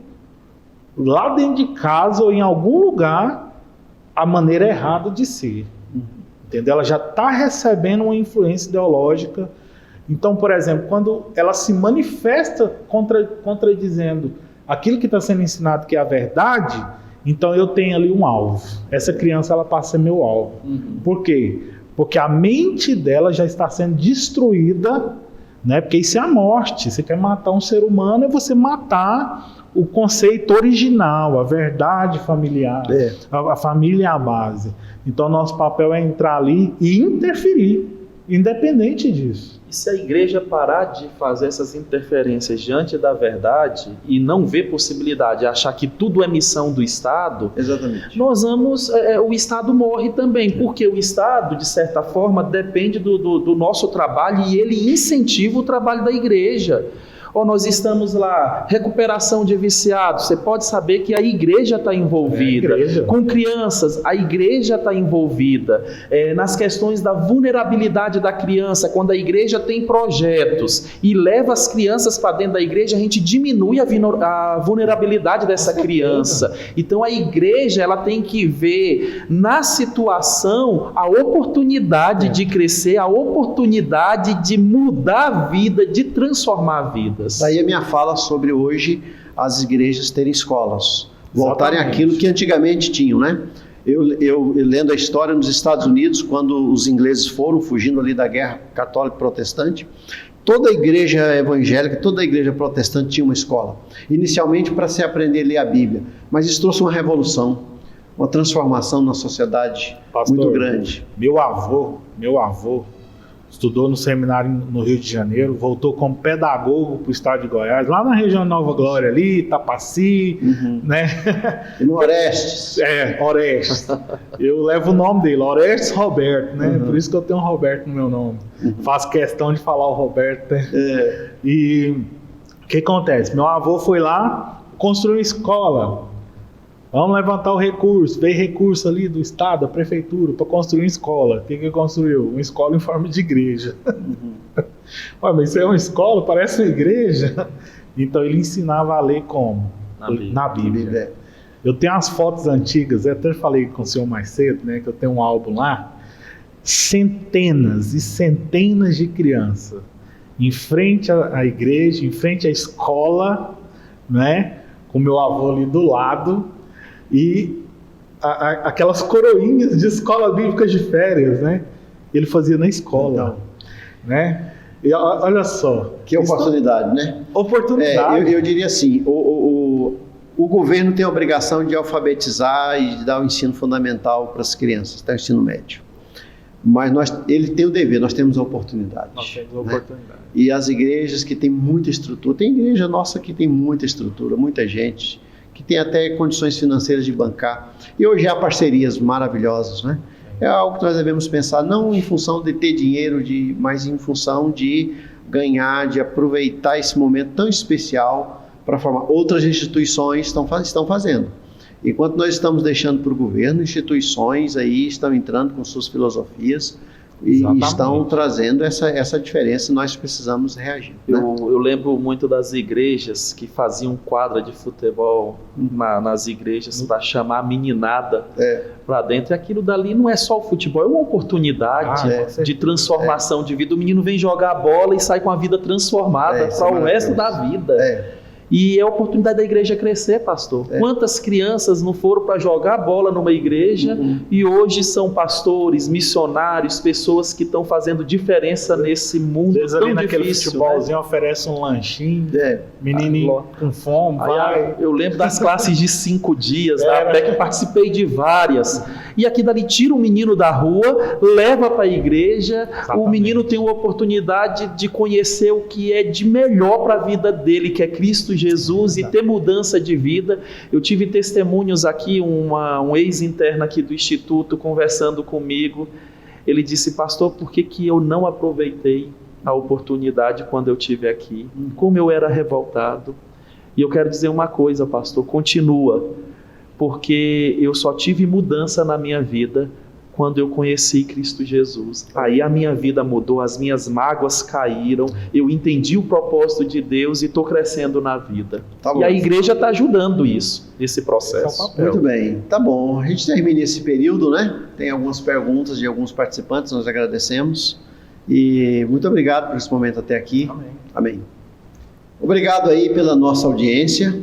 [SPEAKER 3] lá dentro de casa ou em algum lugar a maneira errada de ser. Entendeu? Ela já está recebendo uma influência ideológica. Então, por exemplo, quando ela se manifesta contradizendo aquilo que está sendo ensinado que é a verdade, então eu tenho ali um alvo. Essa criança, ela passa a ser meu alvo. Por quê? Porque a mente dela já está sendo destruída, né? Porque isso é a morte. Você quer matar um ser humano, é você matar o conceito original, a verdade familiar. A família é a base. Então, nosso papel é entrar ali e interferir, independente disso.
[SPEAKER 2] E se a igreja parar de fazer essas interferências diante da verdade e não ver possibilidade, achar que tudo é missão do Estado,
[SPEAKER 1] exatamente,
[SPEAKER 2] nós vamos, o Estado morre também, porque o Estado, de certa forma, depende do nosso trabalho e ele incentiva o trabalho da igreja. Ou nós estamos lá, recuperação de viciados, você pode saber que a igreja está envolvida. Com crianças, a igreja está envolvida. Nas questões da vulnerabilidade da criança, quando a igreja tem projetos e leva as crianças para dentro da igreja, a gente diminui a vulnerabilidade dessa criança. Então a igreja, ela tem que ver na situação a oportunidade de crescer, a oportunidade de mudar a vida, de transformar a vida.
[SPEAKER 1] Daí a minha fala sobre hoje as igrejas terem escolas, voltarem àquilo que antigamente tinham, né? Eu lendo a história nos Estados Unidos, quando os ingleses foram fugindo ali da guerra católico-protestante, toda a igreja evangélica, toda a igreja protestante tinha uma escola, inicialmente para se aprender a ler a Bíblia, mas isso trouxe uma revolução, uma transformação na sociedade, pastor, muito grande.
[SPEAKER 3] Meu avô estudou no seminário no Rio de Janeiro, voltou como pedagogo para o estado de Goiás, lá na região Nova Glória ali, Itapaci, né?
[SPEAKER 1] E no Orestes.
[SPEAKER 3] Orestes. Eu levo o nome dele, Orestes Roberto, né? Por isso que eu tenho um Roberto no meu nome. Faço questão de falar o Roberto, né? E o que acontece? Meu avô foi lá, construiu uma escola. Vamos levantar o recurso, veio recurso ali do estado, da prefeitura, para construir uma escola. O que construiu? Uma escola em forma de igreja. Ué, mas isso é uma escola? Parece uma igreja? Então ele ensinava a ler como? Na Bíblia. Eu tenho as fotos antigas, eu até falei com o senhor mais cedo, né, que eu tenho um álbum lá, centenas e centenas de crianças em frente à igreja, em frente à escola, né, com meu avô ali do lado, e aquelas coroinhas de escola bíblica de férias, né? Ele fazia na escola, né? E olha só.
[SPEAKER 1] Que oportunidade, né?
[SPEAKER 3] Oportunidade.
[SPEAKER 1] Eu diria assim, o governo tem a obrigação de alfabetizar e de dar o ensino fundamental para as crianças, até o ensino médio. Mas ele tem o dever, nós temos a oportunidade.
[SPEAKER 3] Nós temos a oportunidade.
[SPEAKER 1] Né? E as igrejas que têm muita estrutura, tem igreja nossa que tem muita estrutura, muita gente, que tem até condições financeiras de bancar. E hoje há parcerias maravilhosas, né? É algo que nós devemos pensar, não em função de ter dinheiro, mas em função de ganhar, de aproveitar esse momento tão especial para formar. Outras instituições estão fazendo. Enquanto nós estamos deixando para o governo, instituições aí estão entrando com suas filosofias e
[SPEAKER 3] Exatamente.
[SPEAKER 1] estão trazendo essa diferença e nós precisamos reagir. Né?
[SPEAKER 2] Eu lembro muito das igrejas que faziam quadra de futebol nas igrejas para chamar a meninada para dentro. E aquilo dali não é só o futebol, é uma oportunidade de transformação de vida. O menino vem jogar a bola e sai com a vida transformada para o resto da vida. E é a oportunidade da igreja crescer, pastor. Quantas crianças não foram para jogar bola numa igreja e hoje são pastores, missionários, pessoas que estão fazendo diferença nesse mundo
[SPEAKER 3] Às vezes
[SPEAKER 2] tão
[SPEAKER 3] ali naquele
[SPEAKER 2] difícil.
[SPEAKER 3] futebolzinho oferece um lanchinho, menino com fome, vai.
[SPEAKER 2] Eu lembro das classes de 5 dias, até que eu participei de várias. E aqui dali tira o menino da rua, leva para a igreja, o menino tem uma oportunidade de conhecer o que é de melhor para a vida dele, que é Cristo Jesus, e ter mudança de vida. Eu tive testemunhos aqui, um ex-interno aqui do Instituto conversando comigo. Ele disse: pastor, por que eu não aproveitei a oportunidade quando eu estive aqui? Como eu era revoltado. E eu quero dizer uma coisa, pastor, continua, porque eu só tive mudança na minha vida quando eu conheci Cristo Jesus. Aí a minha vida mudou, as minhas mágoas caíram, eu entendi o propósito de Deus e estou crescendo na vida. E a igreja está ajudando isso, esse processo.
[SPEAKER 1] Muito bem, tá bom. A gente termina esse período, né? Tem algumas perguntas de alguns participantes, nós agradecemos. E muito obrigado por esse momento até aqui. Amém. Obrigado aí pela nossa audiência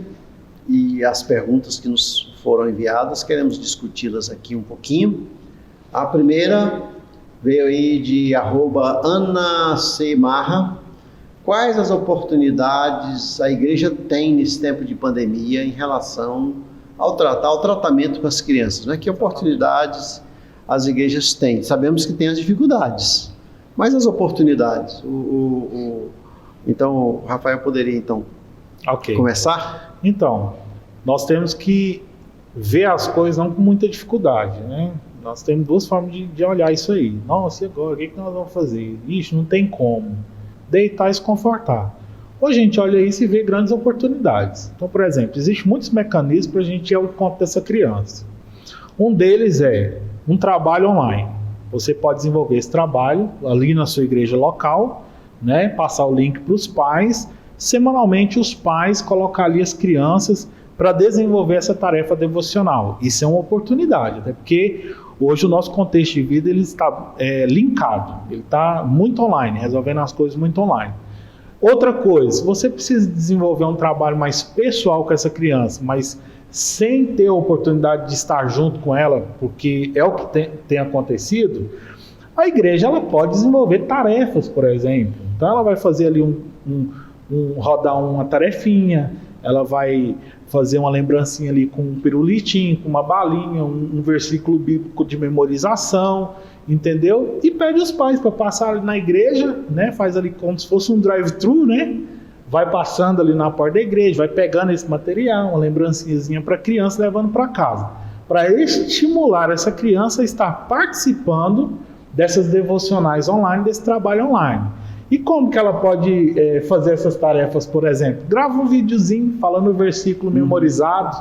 [SPEAKER 1] e as perguntas que nos foram enviadas. Queremos discuti-las aqui um pouquinho. A primeira veio aí de @AnaCmarra. Quais as oportunidades a igreja tem nesse tempo de pandemia em relação ao tratamento com as crianças? Né? Que oportunidades as igrejas têm? Sabemos que tem as dificuldades, mas as oportunidades. Então, o Rafael poderia começar?
[SPEAKER 3] Então, nós temos que ver as coisas não com muita dificuldade, né? Nós temos duas formas de olhar isso aí. Nossa, e agora? O que nós vamos fazer? Ixi, não tem como. Deitar e se confortar. Ou a gente olha isso e vê grandes oportunidades. Então, por exemplo, existem muitos mecanismos para a gente ir ao encontro dessa criança. Um deles é um trabalho online. Você pode desenvolver esse trabalho ali na sua igreja local, né? Passar o link para os pais. Semanalmente, os pais colocar ali as crianças para desenvolver essa tarefa devocional. Isso é uma oportunidade, até porque hoje o nosso contexto de vida ele está linkado, ele está muito online, resolvendo as coisas muito online. Outra coisa, você precisa desenvolver um trabalho mais pessoal com essa criança, mas sem ter a oportunidade de estar junto com ela, porque é o que tem acontecido, a igreja ela pode desenvolver tarefas, por exemplo. Então ela vai fazer ali rodar uma tarefinha, ela vai fazer uma lembrancinha ali com um pirulitinho, com uma balinha, um versículo bíblico de memorização, entendeu? E pede os pais para passar ali na igreja, né? Faz ali como se fosse um drive-thru, né? Vai passando ali na porta da igreja, vai pegando esse material, uma lembrancinhazinha para a criança, levando para casa, para estimular essa criança a estar participando dessas devocionais online, desse trabalho online. E como que ela pode fazer essas tarefas, por exemplo? Grava um videozinho falando o versículo memorizado,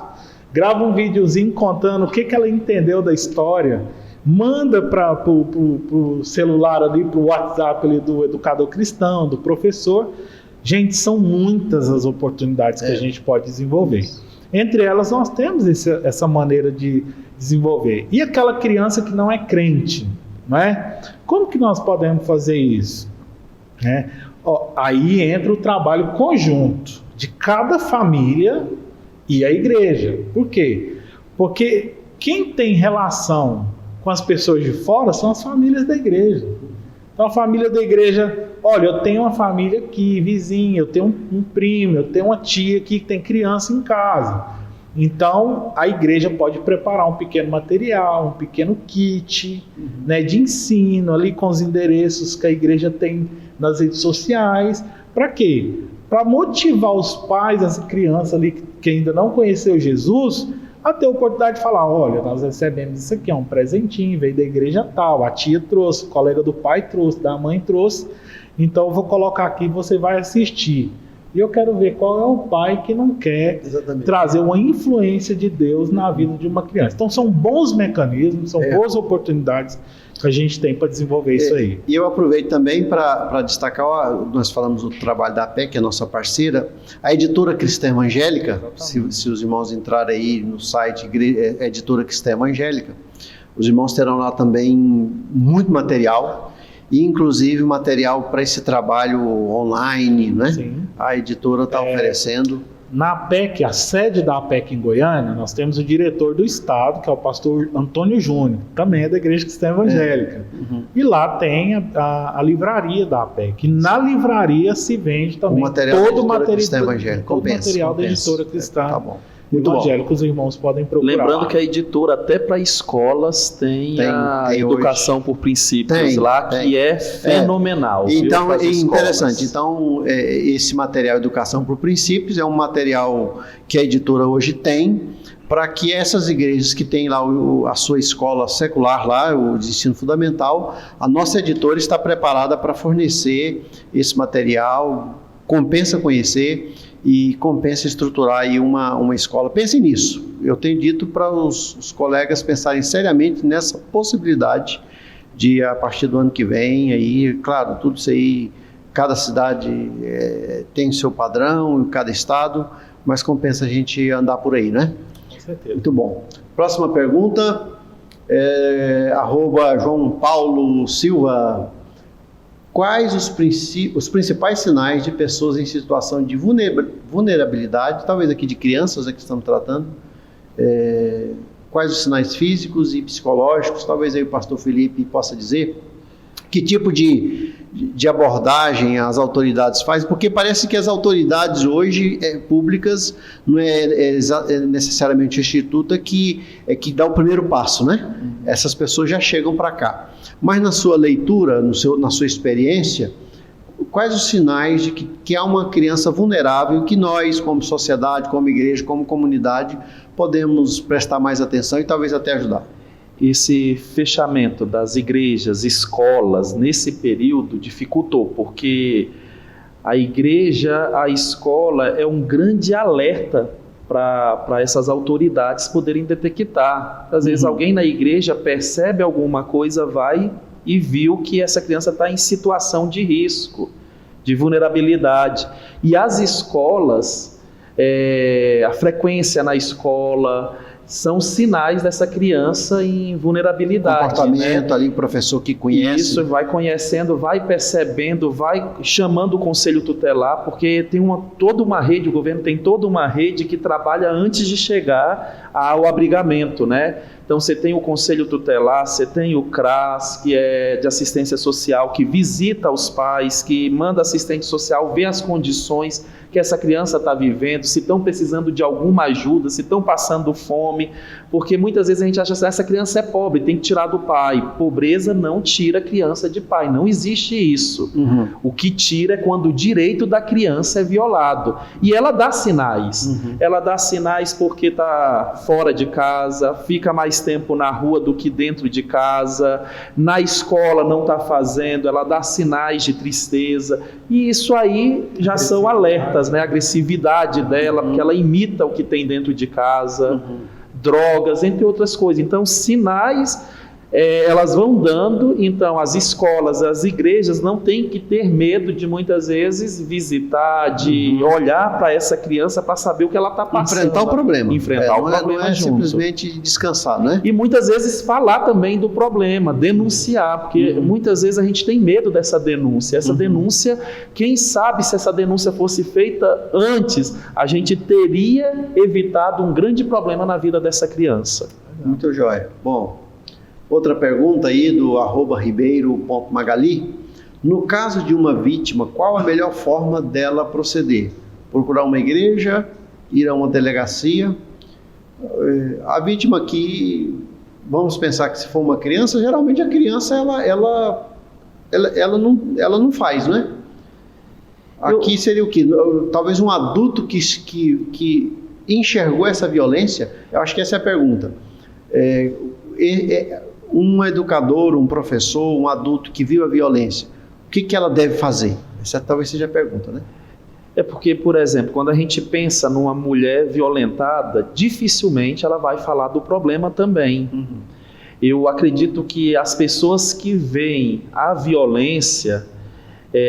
[SPEAKER 3] grava um videozinho contando o que ela entendeu da história, manda para o celular ali, para o WhatsApp ali do educador cristão, do professor. Gente, são muitas as oportunidades que a gente pode desenvolver. Entre elas, nós temos essa maneira de desenvolver. E aquela criança que não é crente, não é? Como que nós podemos fazer isso? Aí entra o trabalho conjunto de cada família e a igreja. Por quê? Porque quem tem relação com as pessoas de fora são as famílias da igreja. Então a família da igreja, olha, eu tenho uma família aqui, vizinha, eu tenho um primo, eu tenho uma tia aqui que tem criança em casa. Então a igreja pode preparar um pequeno material, um pequeno kit, né, de ensino ali com os endereços que a igreja tem nas redes sociais. Para quê? Para motivar os pais, essa criança ali que ainda não conheceu Jesus, a ter a oportunidade de falar: olha, nós recebemos isso aqui, é um presentinho, veio da igreja tal, a tia trouxe, o colega do pai trouxe, da mãe trouxe, então eu vou colocar aqui e você vai assistir. E eu quero ver qual é o pai que não quer trazer uma influência de Deus na vida de uma criança. Então são bons mecanismos, são boas oportunidades que a gente tem para desenvolver isso aí.
[SPEAKER 1] E eu aproveito também para destacar, nós falamos do trabalho da APEC, que é a nossa parceira, a Editora Cristã Evangélica, se os irmãos entrarem aí no site Editora Cristã Evangélica, os irmãos terão lá também muito material, e inclusive material para esse trabalho online, né?
[SPEAKER 3] Sim.
[SPEAKER 1] A editora está oferecendo.
[SPEAKER 3] Na APEC, a sede da APEC em Goiânia, nós temos o diretor do estado, que é o pastor Antônio Júnior, também é da Igreja Cristã Evangélica. E lá tem a livraria da APEC. E na livraria se vende também todo o material da Editora Cristã.
[SPEAKER 1] Tá bom.
[SPEAKER 3] Muito evangélico, os irmãos podem procurar.
[SPEAKER 2] Lembrando que a editora, até para escolas, tem a Educação
[SPEAKER 1] hoje.
[SPEAKER 2] Por Princípios que é fenomenal.
[SPEAKER 1] Então, é interessante. Então, esse material Educação por Princípios é um material que a editora hoje tem para que essas igrejas que têm lá a sua escola secular, lá, o de ensino fundamental, a nossa editora está preparada para fornecer esse material, compensa conhecer e compensa estruturar aí uma escola. Pensem nisso. Eu tenho dito para os colegas pensarem seriamente nessa possibilidade de, a partir do ano que vem, aí, claro, tudo isso aí, cada cidade tem o seu padrão, cada estado, mas compensa a gente andar por aí, né?
[SPEAKER 3] Com certeza.
[SPEAKER 1] Muito bom. Próxima pergunta, @João Paulo Silva. Quais os principais sinais de pessoas em situação de vulnerabilidade, talvez aqui de crianças que estamos tratando, quais os sinais físicos e psicológicos, talvez aí o pastor Felipe possa dizer, que tipo de abordagem as autoridades fazem, porque parece que as autoridades hoje públicas não é necessariamente o Instituto que dá o primeiro passo, né? Essas pessoas já chegam para cá. Mas na sua leitura, na sua experiência, quais os sinais de que há uma criança vulnerável que nós, como sociedade, como igreja, como comunidade, podemos prestar mais atenção e talvez até ajudar?
[SPEAKER 2] Esse fechamento das igrejas, escolas, nesse período dificultou, porque a igreja, a escola é um grande alerta para essas autoridades poderem detectar. Às vezes alguém na igreja percebe alguma coisa, vai e viu que essa criança está em situação de risco, de vulnerabilidade. E as escolas, a frequência na escola, são sinais dessa criança em vulnerabilidade.
[SPEAKER 1] Comportamento, né? Ali o professor que conhece.
[SPEAKER 2] Isso, vai conhecendo, vai percebendo, vai chamando o conselho tutelar, porque tem toda uma rede, o governo tem toda uma rede que trabalha antes de chegar ao abrigamento, né? Então você tem o conselho tutelar, você tem o CRAS, que é de assistência social, que visita os pais, que manda assistente social, vê as condições que essa criança está vivendo, se estão precisando de alguma ajuda, se estão passando fome, porque muitas vezes a gente acha que essa criança é pobre, tem que tirar do pai. Pobreza não tira a criança de pai, não existe isso. O que tira é quando o direito da criança é violado. E ela dá sinais. Ela dá sinais porque está fora de casa, fica mais tempo na rua do que dentro de casa, na escola não está fazendo, ela dá sinais de tristeza. E isso aí já são alertas, né? A agressividade dela, porque ela imita o que tem dentro de casa, drogas, entre outras coisas. Então, sinais elas vão dando. Então as escolas, as igrejas não têm que ter medo de muitas vezes visitar, de olhar para essa criança para saber o que ela está passando.
[SPEAKER 1] Enfrentar o problema.
[SPEAKER 2] Não é
[SPEAKER 1] simplesmente descansar, né?
[SPEAKER 2] E muitas vezes falar também do problema, denunciar, porque muitas vezes a gente tem medo dessa denúncia. Essa denúncia, quem sabe se essa denúncia fosse feita antes, a gente teria evitado um grande problema na vida dessa criança.
[SPEAKER 1] Muito jóia. Bom, outra pergunta aí do @ribeiro.magali. No caso de uma vítima, qual a melhor forma dela proceder? Procurar uma igreja, ir a uma delegacia? A vítima aqui, vamos pensar que se for uma criança, geralmente a criança ela não faz, né? Aqui seria o quê? Talvez um adulto que enxergou essa violência. Eu acho que essa é a pergunta. Um educador, um professor, um adulto que viu a violência, o que ela deve fazer? Essa talvez seja a pergunta, né?
[SPEAKER 2] É porque, por exemplo, quando a gente pensa numa mulher violentada, dificilmente ela vai falar do problema também. Eu acredito que as pessoas que veem a violência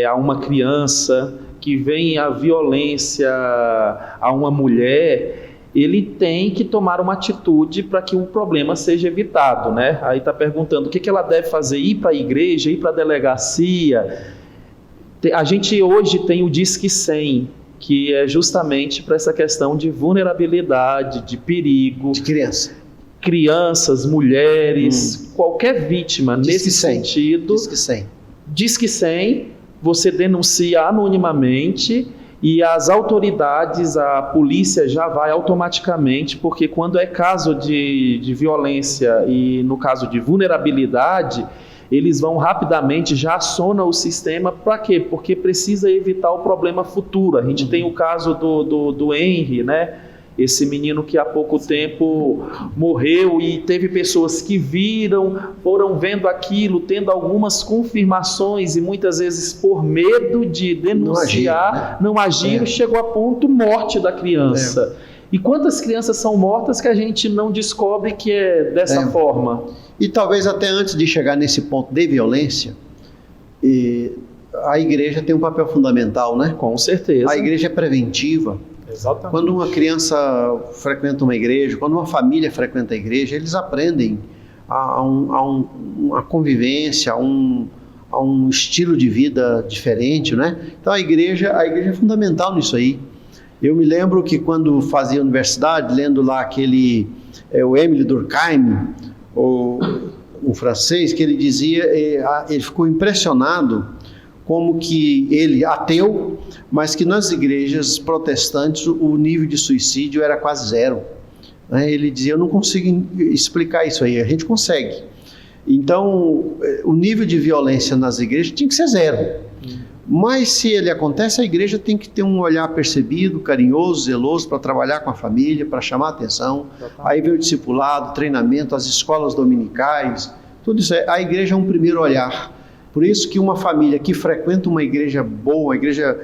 [SPEAKER 2] a uma criança, que veem a violência a uma mulher, ele tem que tomar uma atitude para que o problema seja evitado, né? Aí está perguntando o que ela deve fazer, ir para a igreja, ir para a delegacia. A gente hoje tem o Disque 100, que é justamente para essa questão de vulnerabilidade, de perigo.
[SPEAKER 1] De criança.
[SPEAKER 2] Crianças, mulheres, qualquer vítima nesse sentido.
[SPEAKER 1] Disque 100.
[SPEAKER 2] Disque 100, você denuncia anonimamente e as autoridades, a polícia já vai automaticamente, porque quando é caso de violência e no caso de vulnerabilidade, eles vão rapidamente, já acionam o sistema. Para quê? Porque precisa evitar o problema futuro. A gente tem o caso do Henry, né? Esse menino que há pouco tempo morreu e teve pessoas que viram, foram vendo aquilo, tendo algumas confirmações e muitas vezes por medo de denunciar, não agiram, chegou a ponto morte da criança. E quantas crianças são mortas que a gente não descobre que é dessa forma?
[SPEAKER 1] E talvez até antes de chegar nesse ponto de violência, a igreja tem um papel fundamental, né?
[SPEAKER 2] Com certeza.
[SPEAKER 1] A igreja é preventiva.
[SPEAKER 3] Exatamente.
[SPEAKER 1] Quando uma criança frequenta uma igreja, quando uma família frequenta a igreja, eles aprendem a uma convivência, a um estilo de vida diferente, né? Então a igreja é fundamental nisso aí. Eu me lembro que quando fazia universidade, lendo lá o Émile Durkheim, um francês, que ele dizia, ele ficou impressionado como que ele, ateu, mas que nas igrejas protestantes o nível de suicídio era quase zero. Ele dizia, eu não consigo explicar isso aí, a gente consegue. Então, o nível de violência nas igrejas tinha que ser zero. Mas se ele acontece, a igreja tem que ter um olhar percebido, carinhoso, zeloso, para trabalhar com a família, para chamar a atenção. Aí vem o discipulado, treinamento, as escolas dominicais, tudo isso. A igreja é um primeiro olhar. Por isso que uma família que frequenta uma igreja boa, uma igreja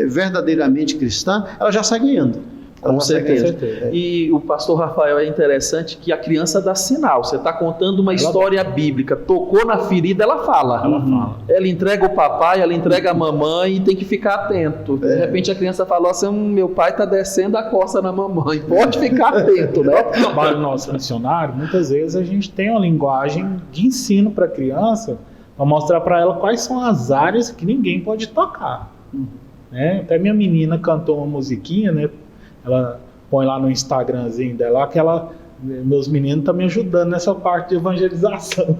[SPEAKER 1] verdadeiramente cristã, ela já sai ganhando.
[SPEAKER 2] Com certeza. E o pastor Rafael, é interessante que a criança dá sinal. Você está contando uma história bíblica, tocou na ferida, ela fala. Ela entrega o papai, ela entrega a mamãe e tem que ficar atento. De repente a criança falou assim, meu pai está descendo a costa na mamãe, pode ficar atento, né?
[SPEAKER 3] No trabalho nosso missionário, muitas vezes a gente tem uma linguagem de ensino para a criança, para mostrar para ela quais são as áreas que ninguém pode tocar. Né? Até minha menina cantou uma musiquinha, né? Ela põe lá no Instagramzinho dela que meus meninos estão me ajudando nessa parte de evangelização.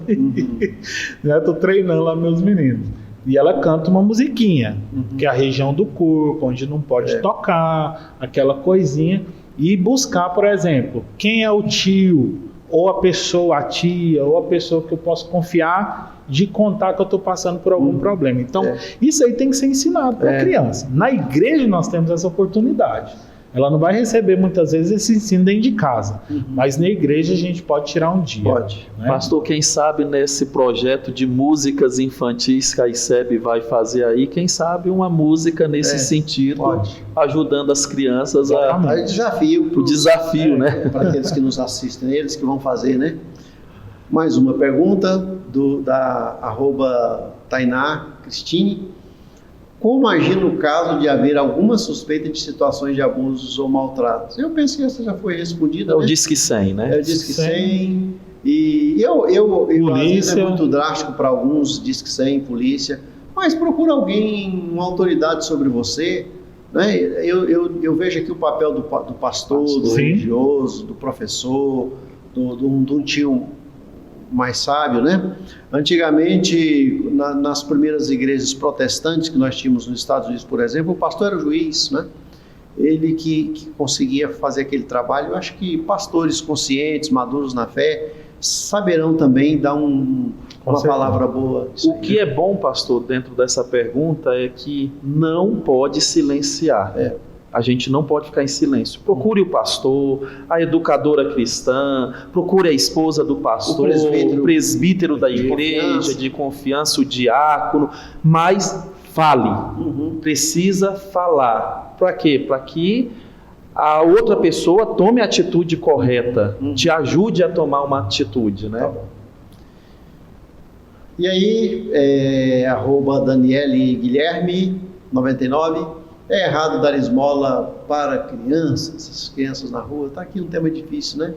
[SPEAKER 3] Estou treinando lá meus meninos. E ela canta uma musiquinha, que é a região do corpo, onde não pode tocar, aquela coisinha. E buscar, por exemplo, quem é o tio, ou a pessoa, a tia, ou a pessoa que eu posso confiar de contar que eu estou passando por algum problema. Então, isso aí tem que ser ensinado para a criança. Na igreja nós temos essa oportunidade. Ela não vai receber muitas vezes esse ensino dentro de casa, mas na igreja a gente pode tirar um dia.
[SPEAKER 2] Pode.
[SPEAKER 3] Né?
[SPEAKER 2] Pastor, quem sabe nesse projeto de músicas infantis que a ICEB vai fazer aí, quem sabe uma música nesse sentido, ajudando as crianças
[SPEAKER 1] o desafio,
[SPEAKER 2] né?
[SPEAKER 1] Para aqueles que nos assistem, eles que vão fazer, né? Mais uma pergunta da @Tainá Cristine. Como agir no caso de haver alguma suspeita de situações de abusos ou maltratos? Eu penso que essa já foi respondida.
[SPEAKER 2] É o Disque 100, né?
[SPEAKER 1] É o Disque 100. E eu às vezes é muito drástico para alguns, Disque 100, polícia, mas procura alguém, uma autoridade sobre você. Né? Eu vejo aqui o papel do pastor, do religioso, do professor, de um tio mais sábio, né? Antigamente, nas primeiras igrejas protestantes que nós tínhamos nos Estados Unidos, por exemplo, o pastor era o juiz, né? Ele que conseguia fazer aquele trabalho. Eu acho que pastores conscientes, maduros na fé, saberão também dar uma palavra boa.
[SPEAKER 2] O que é bom, pastor, dentro dessa pergunta é que não pode silenciar. A gente não pode ficar em silêncio. Procure o pastor, a educadora cristã, procure a esposa do pastor, o presbítero da igreja, de confiança, o diácono, mas fale. precisa falar. Para quê? Para que a outra pessoa tome a atitude correta, te ajude a tomar uma atitude, né?
[SPEAKER 1] Tá bom. E aí, @DanieleGuilherme99, é errado dar esmola para crianças, as crianças na rua? Tá aqui um tema difícil, né?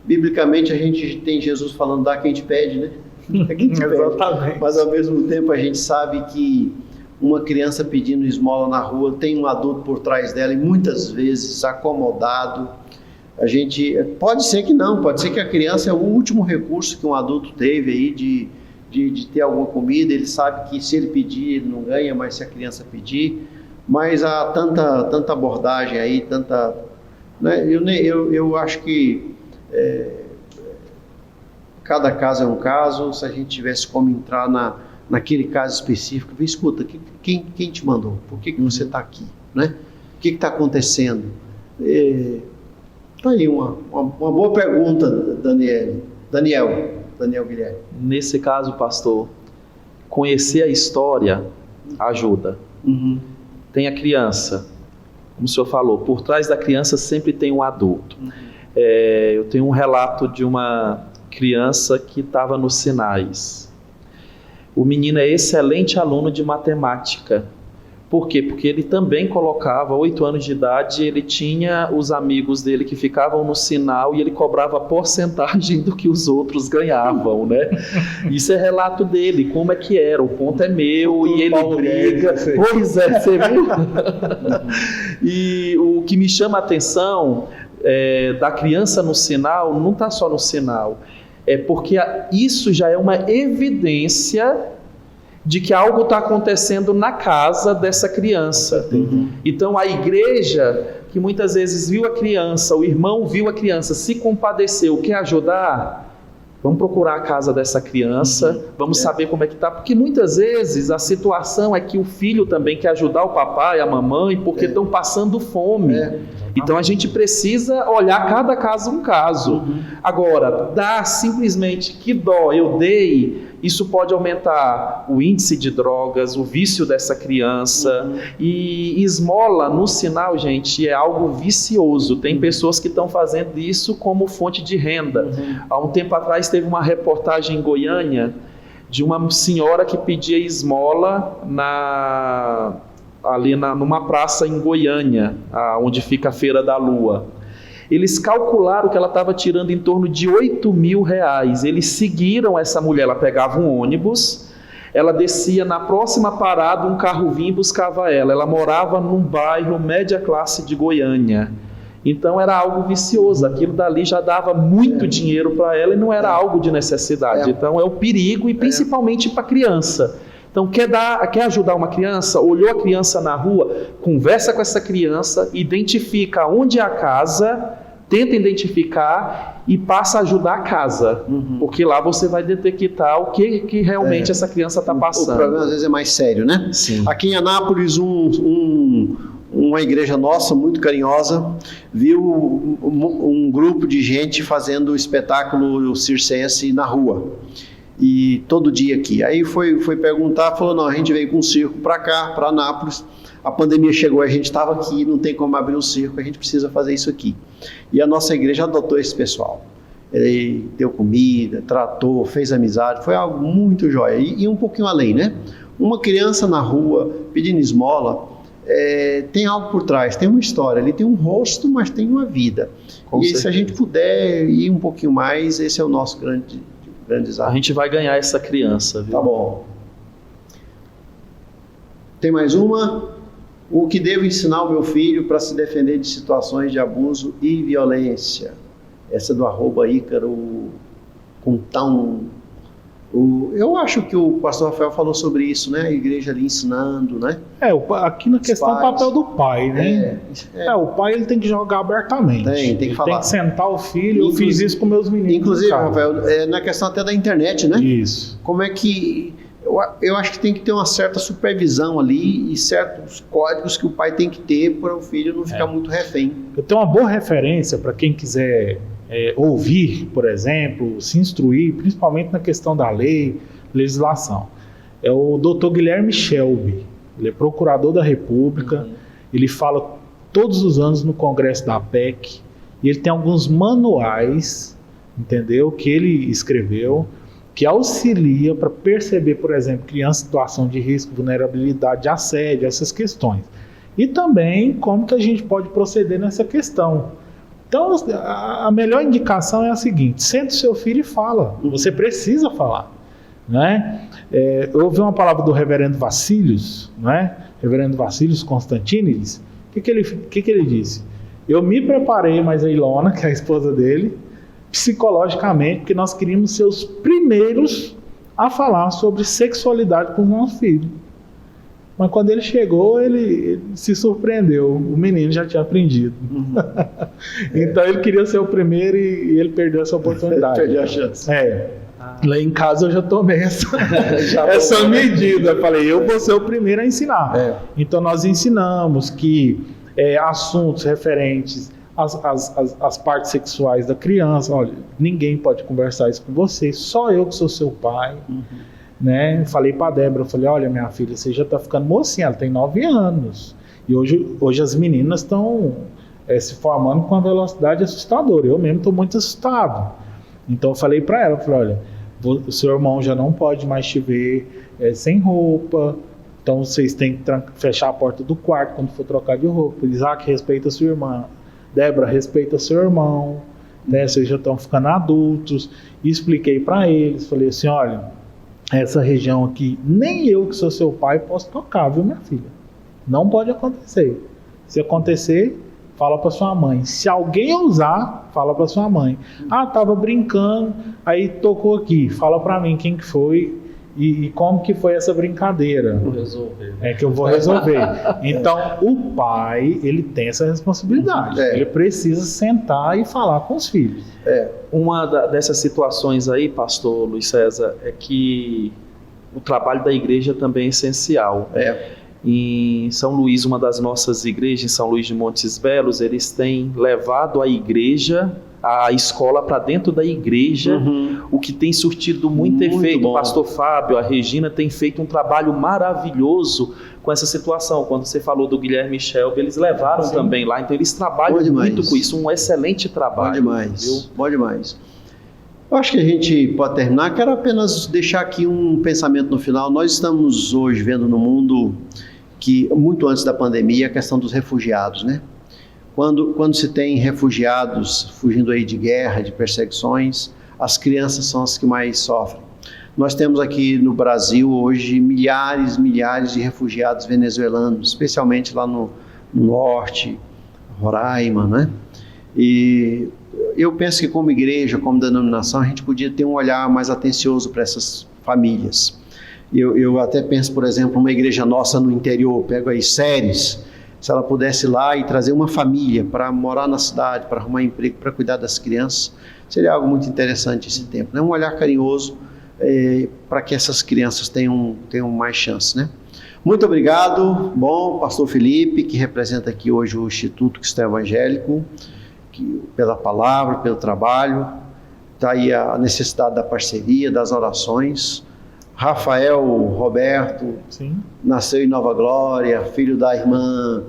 [SPEAKER 1] Biblicamente a gente tem Jesus falando, dá quem te pede, né? Dá quem te pede.
[SPEAKER 3] Exatamente.
[SPEAKER 1] Mas ao mesmo tempo a gente sabe que uma criança pedindo esmola na rua tem um adulto por trás dela e muitas vezes acomodado. A gente, pode ser que não, pode ser que a criança é o último recurso que um adulto teve aí de ter alguma comida. Ele sabe que se ele pedir ele não ganha, mas se a criança pedir, mas há tanta abordagem aí, tanta, né? Eu acho que cada caso é um caso. Se a gente tivesse como entrar naquele caso específico, escuta, quem te mandou? Por que você está aqui? Né? O que está acontecendo? Tá aí uma boa pergunta, Daniel Guilherme.
[SPEAKER 2] Nesse caso, pastor, conhecer a história ajuda. Tem a criança, como o senhor falou, por trás da criança sempre tem um adulto. Eu tenho um relato de uma criança que estava nos Sinais. O menino é excelente aluno de matemática. Por quê? Porque ele também colocava, 8 anos de idade, ele tinha os amigos dele que ficavam no sinal e ele cobrava a porcentagem do que os outros ganhavam, né? Isso é relato dele, como é que era, o ponto é meu e ele briga. Pois é, você viu? E o que me chama a atenção da criança no sinal, não está só no sinal, é porque isso já é uma evidência de que algo está acontecendo na casa dessa criança. Então a igreja, que muitas vezes viu a criança, o irmão viu a criança, se compadeceu, quer ajudar, vamos procurar a casa dessa criança, vamos saber como é que está, porque muitas vezes a situação é que o filho também quer ajudar o papai, a mamãe, porque estão passando fome. Então a gente precisa olhar cada caso um caso. Agora, dar simplesmente que dó eu dei, isso pode aumentar o índice de drogas, o vício dessa criança. E esmola no sinal, gente, é algo vicioso. Tem pessoas que estão fazendo isso como fonte de renda. Há um tempo atrás teve uma reportagem em Goiânia de uma senhora que pedia esmola numa praça em Goiânia, onde fica a Feira da Lua. Eles calcularam que ela estava tirando em torno de R$8.000. Eles seguiram essa mulher, ela pegava um ônibus, ela descia na próxima parada, um carro vinha e buscava ela. Ela morava num bairro média classe de Goiânia. Então era algo vicioso, aquilo dali já dava muito dinheiro para ela e não era algo de necessidade. Então é o perigo, e principalmente para a criança. Então, quer ajudar uma criança? Olhou a criança na rua, conversa com essa criança, identifica onde é a casa, tenta identificar e passa a ajudar a casa. Porque lá você vai detectar o que realmente essa criança está passando.
[SPEAKER 1] O problema às vezes é mais sério, né?
[SPEAKER 2] Sim.
[SPEAKER 1] Aqui em Anápolis, uma igreja nossa, muito carinhosa, viu um grupo de gente fazendo o espetáculo circense na rua. E todo dia aqui. Aí foi perguntar, falou, não, a gente veio com um circo para cá, para Anápolis, a pandemia chegou, a gente estava aqui, não tem como abrir um circo, a gente precisa fazer isso aqui. E a nossa igreja adotou esse pessoal. Ele deu comida, tratou, fez amizade, foi algo muito jóia. E um pouquinho além, né? Uma criança na rua pedindo esmola, tem algo por trás, tem uma história, ele tem um rosto, mas tem uma vida.
[SPEAKER 2] Com certeza.
[SPEAKER 1] Se a gente puder ir um pouquinho mais, esse é o nosso grande desafio.
[SPEAKER 2] A gente vai ganhar essa criança, viu?
[SPEAKER 1] Tá bom. Tem mais uma? O que devo ensinar ao meu filho para se defender de situações de abuso e violência? Essa do @Ícaro Contown. Eu acho que o pastor Rafael falou sobre isso, né? A igreja ali ensinando, né?
[SPEAKER 3] Aqui na questão do papel do pai, né? O pai ele tem que jogar abertamente.
[SPEAKER 1] Tem que falar.
[SPEAKER 3] Tem que sentar o filho. Eu fiz isso com meus meninos.
[SPEAKER 1] Inclusive, Rafael, na questão até da internet, né?
[SPEAKER 3] Isso.
[SPEAKER 1] Como é que... Eu acho que tem que ter uma certa supervisão ali e certos códigos que o pai tem que ter para o filho não ficar muito refém.
[SPEAKER 3] Eu tenho uma boa referência para quem quiser ouvir, por exemplo, se instruir, principalmente na questão da lei, legislação. É o Dr. Guilherme Shelby. ele é procurador da República, ele fala todos os anos no Congresso da APEC, e ele tem alguns manuais, entendeu, que ele escreveu, que auxilia para perceber, por exemplo, criança em situação de risco, vulnerabilidade, assédio, essas questões. E também como que a gente pode proceder nessa questão. Então, a melhor indicação é a seguinte: senta o seu filho e fala. Você precisa falar, né? Eu ouvi uma palavra do reverendo Vassílios, né? Reverendo Vassílios Constantinides. O que ele disse? Eu me preparei, mas a Ilona, que é a esposa dele, psicologicamente, porque nós queríamos ser os primeiros a falar sobre sexualidade com o nosso filho. Mas quando ele chegou, ele se surpreendeu. O menino já tinha aprendido. Então ele queria ser o primeiro e ele perdeu essa oportunidade.
[SPEAKER 1] Perdeu a chance.
[SPEAKER 3] Lá em casa eu já tomei essa medida. Eu falei, eu vou ser o primeiro a ensinar. Então nós ensinamos que assuntos referentes às partes sexuais da criança, olha, ninguém pode conversar isso com você, só eu que sou seu pai. Né? Falei para a Débora, falei, olha minha filha, você já está ficando mocinha, ela tem 9 anos. E hoje as meninas estão se formando com uma velocidade assustadora. Eu mesmo estou muito assustado. Então eu falei para ela, falei, olha, o seu irmão já não pode mais te ver sem roupa, então vocês têm que fechar a porta do quarto quando for trocar de roupa. Isaac, respeita a sua irmã. Débora, respeita seu irmão, né? Vocês já estão ficando adultos. E expliquei para eles, falei assim, olha, essa região aqui, nem eu que sou seu pai posso tocar, viu minha filha? Não pode acontecer. Se acontecer, fala para sua mãe. Se alguém ousar, fala para sua mãe. Tava brincando, aí tocou aqui, fala para mim quem que foi e como que foi essa brincadeira.
[SPEAKER 2] Vou resolver.
[SPEAKER 3] Que eu vou resolver. Então, o pai, ele tem essa responsabilidade. Ele precisa sentar e falar com os filhos.
[SPEAKER 2] Uma dessas situações aí, pastor Luiz César, é que o trabalho da igreja também é essencial. Em São Luís, uma das nossas igrejas, em São Luís de Montes Belos, eles têm levado a igreja, a escola para dentro da igreja, o que tem surtido muito efeito. Bom. O pastor Fábio, a Regina, tem feito um trabalho maravilhoso com essa situação. Quando você falou do Guilherme Shelby, eles levaram também lá, então eles trabalham muito com isso, um excelente trabalho.
[SPEAKER 1] Bom demais, viu? Bom demais. Eu acho que a gente pode terminar. Quero apenas deixar aqui um pensamento no final. Nós estamos hoje vendo no mundo que, muito antes da pandemia, a questão dos refugiados, né? Quando se tem refugiados fugindo aí de guerra, de perseguições, as crianças são as que mais sofrem. Nós temos aqui no Brasil hoje milhares de refugiados venezuelanos, especialmente lá no norte, Roraima, né? E eu penso que como igreja, como denominação, a gente podia ter um olhar mais atencioso para essas famílias. Eu até penso, por exemplo, uma igreja nossa no interior, pego aí Séries, se ela pudesse ir lá e trazer uma família para morar na cidade, para arrumar emprego, para cuidar das crianças, seria algo muito interessante esse tempo, né? Um olhar carinhoso para que essas crianças tenham mais chance, né? Muito obrigado, bom, pastor Felipe, que representa aqui hoje o Instituto Cristão Evangélico, pela palavra, pelo trabalho. Está aí a necessidade da parceria, das orações. Rafael Roberto, nasceu em Nova Glória, filho da irmã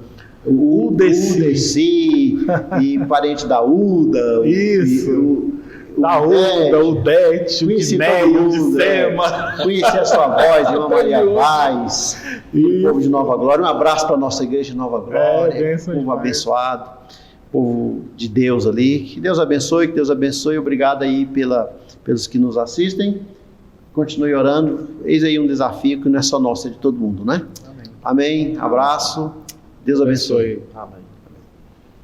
[SPEAKER 1] Udeci e parente da Uda.
[SPEAKER 3] Isso. Da Uda, Udete, o Guinéio, o Dissema.
[SPEAKER 1] Conheci a sua voz, Irmã Maria Vaz, o povo de Nova Glória. Um abraço para a nossa igreja de Nova Glória, povo abençoado, povo de Deus ali. Que Deus abençoe, Obrigado aí pelos que nos assistem. Continue orando. Eis aí um desafio que não é só nosso, é de todo mundo, né? Amém. Abraço. Deus abençoe.
[SPEAKER 2] Amém.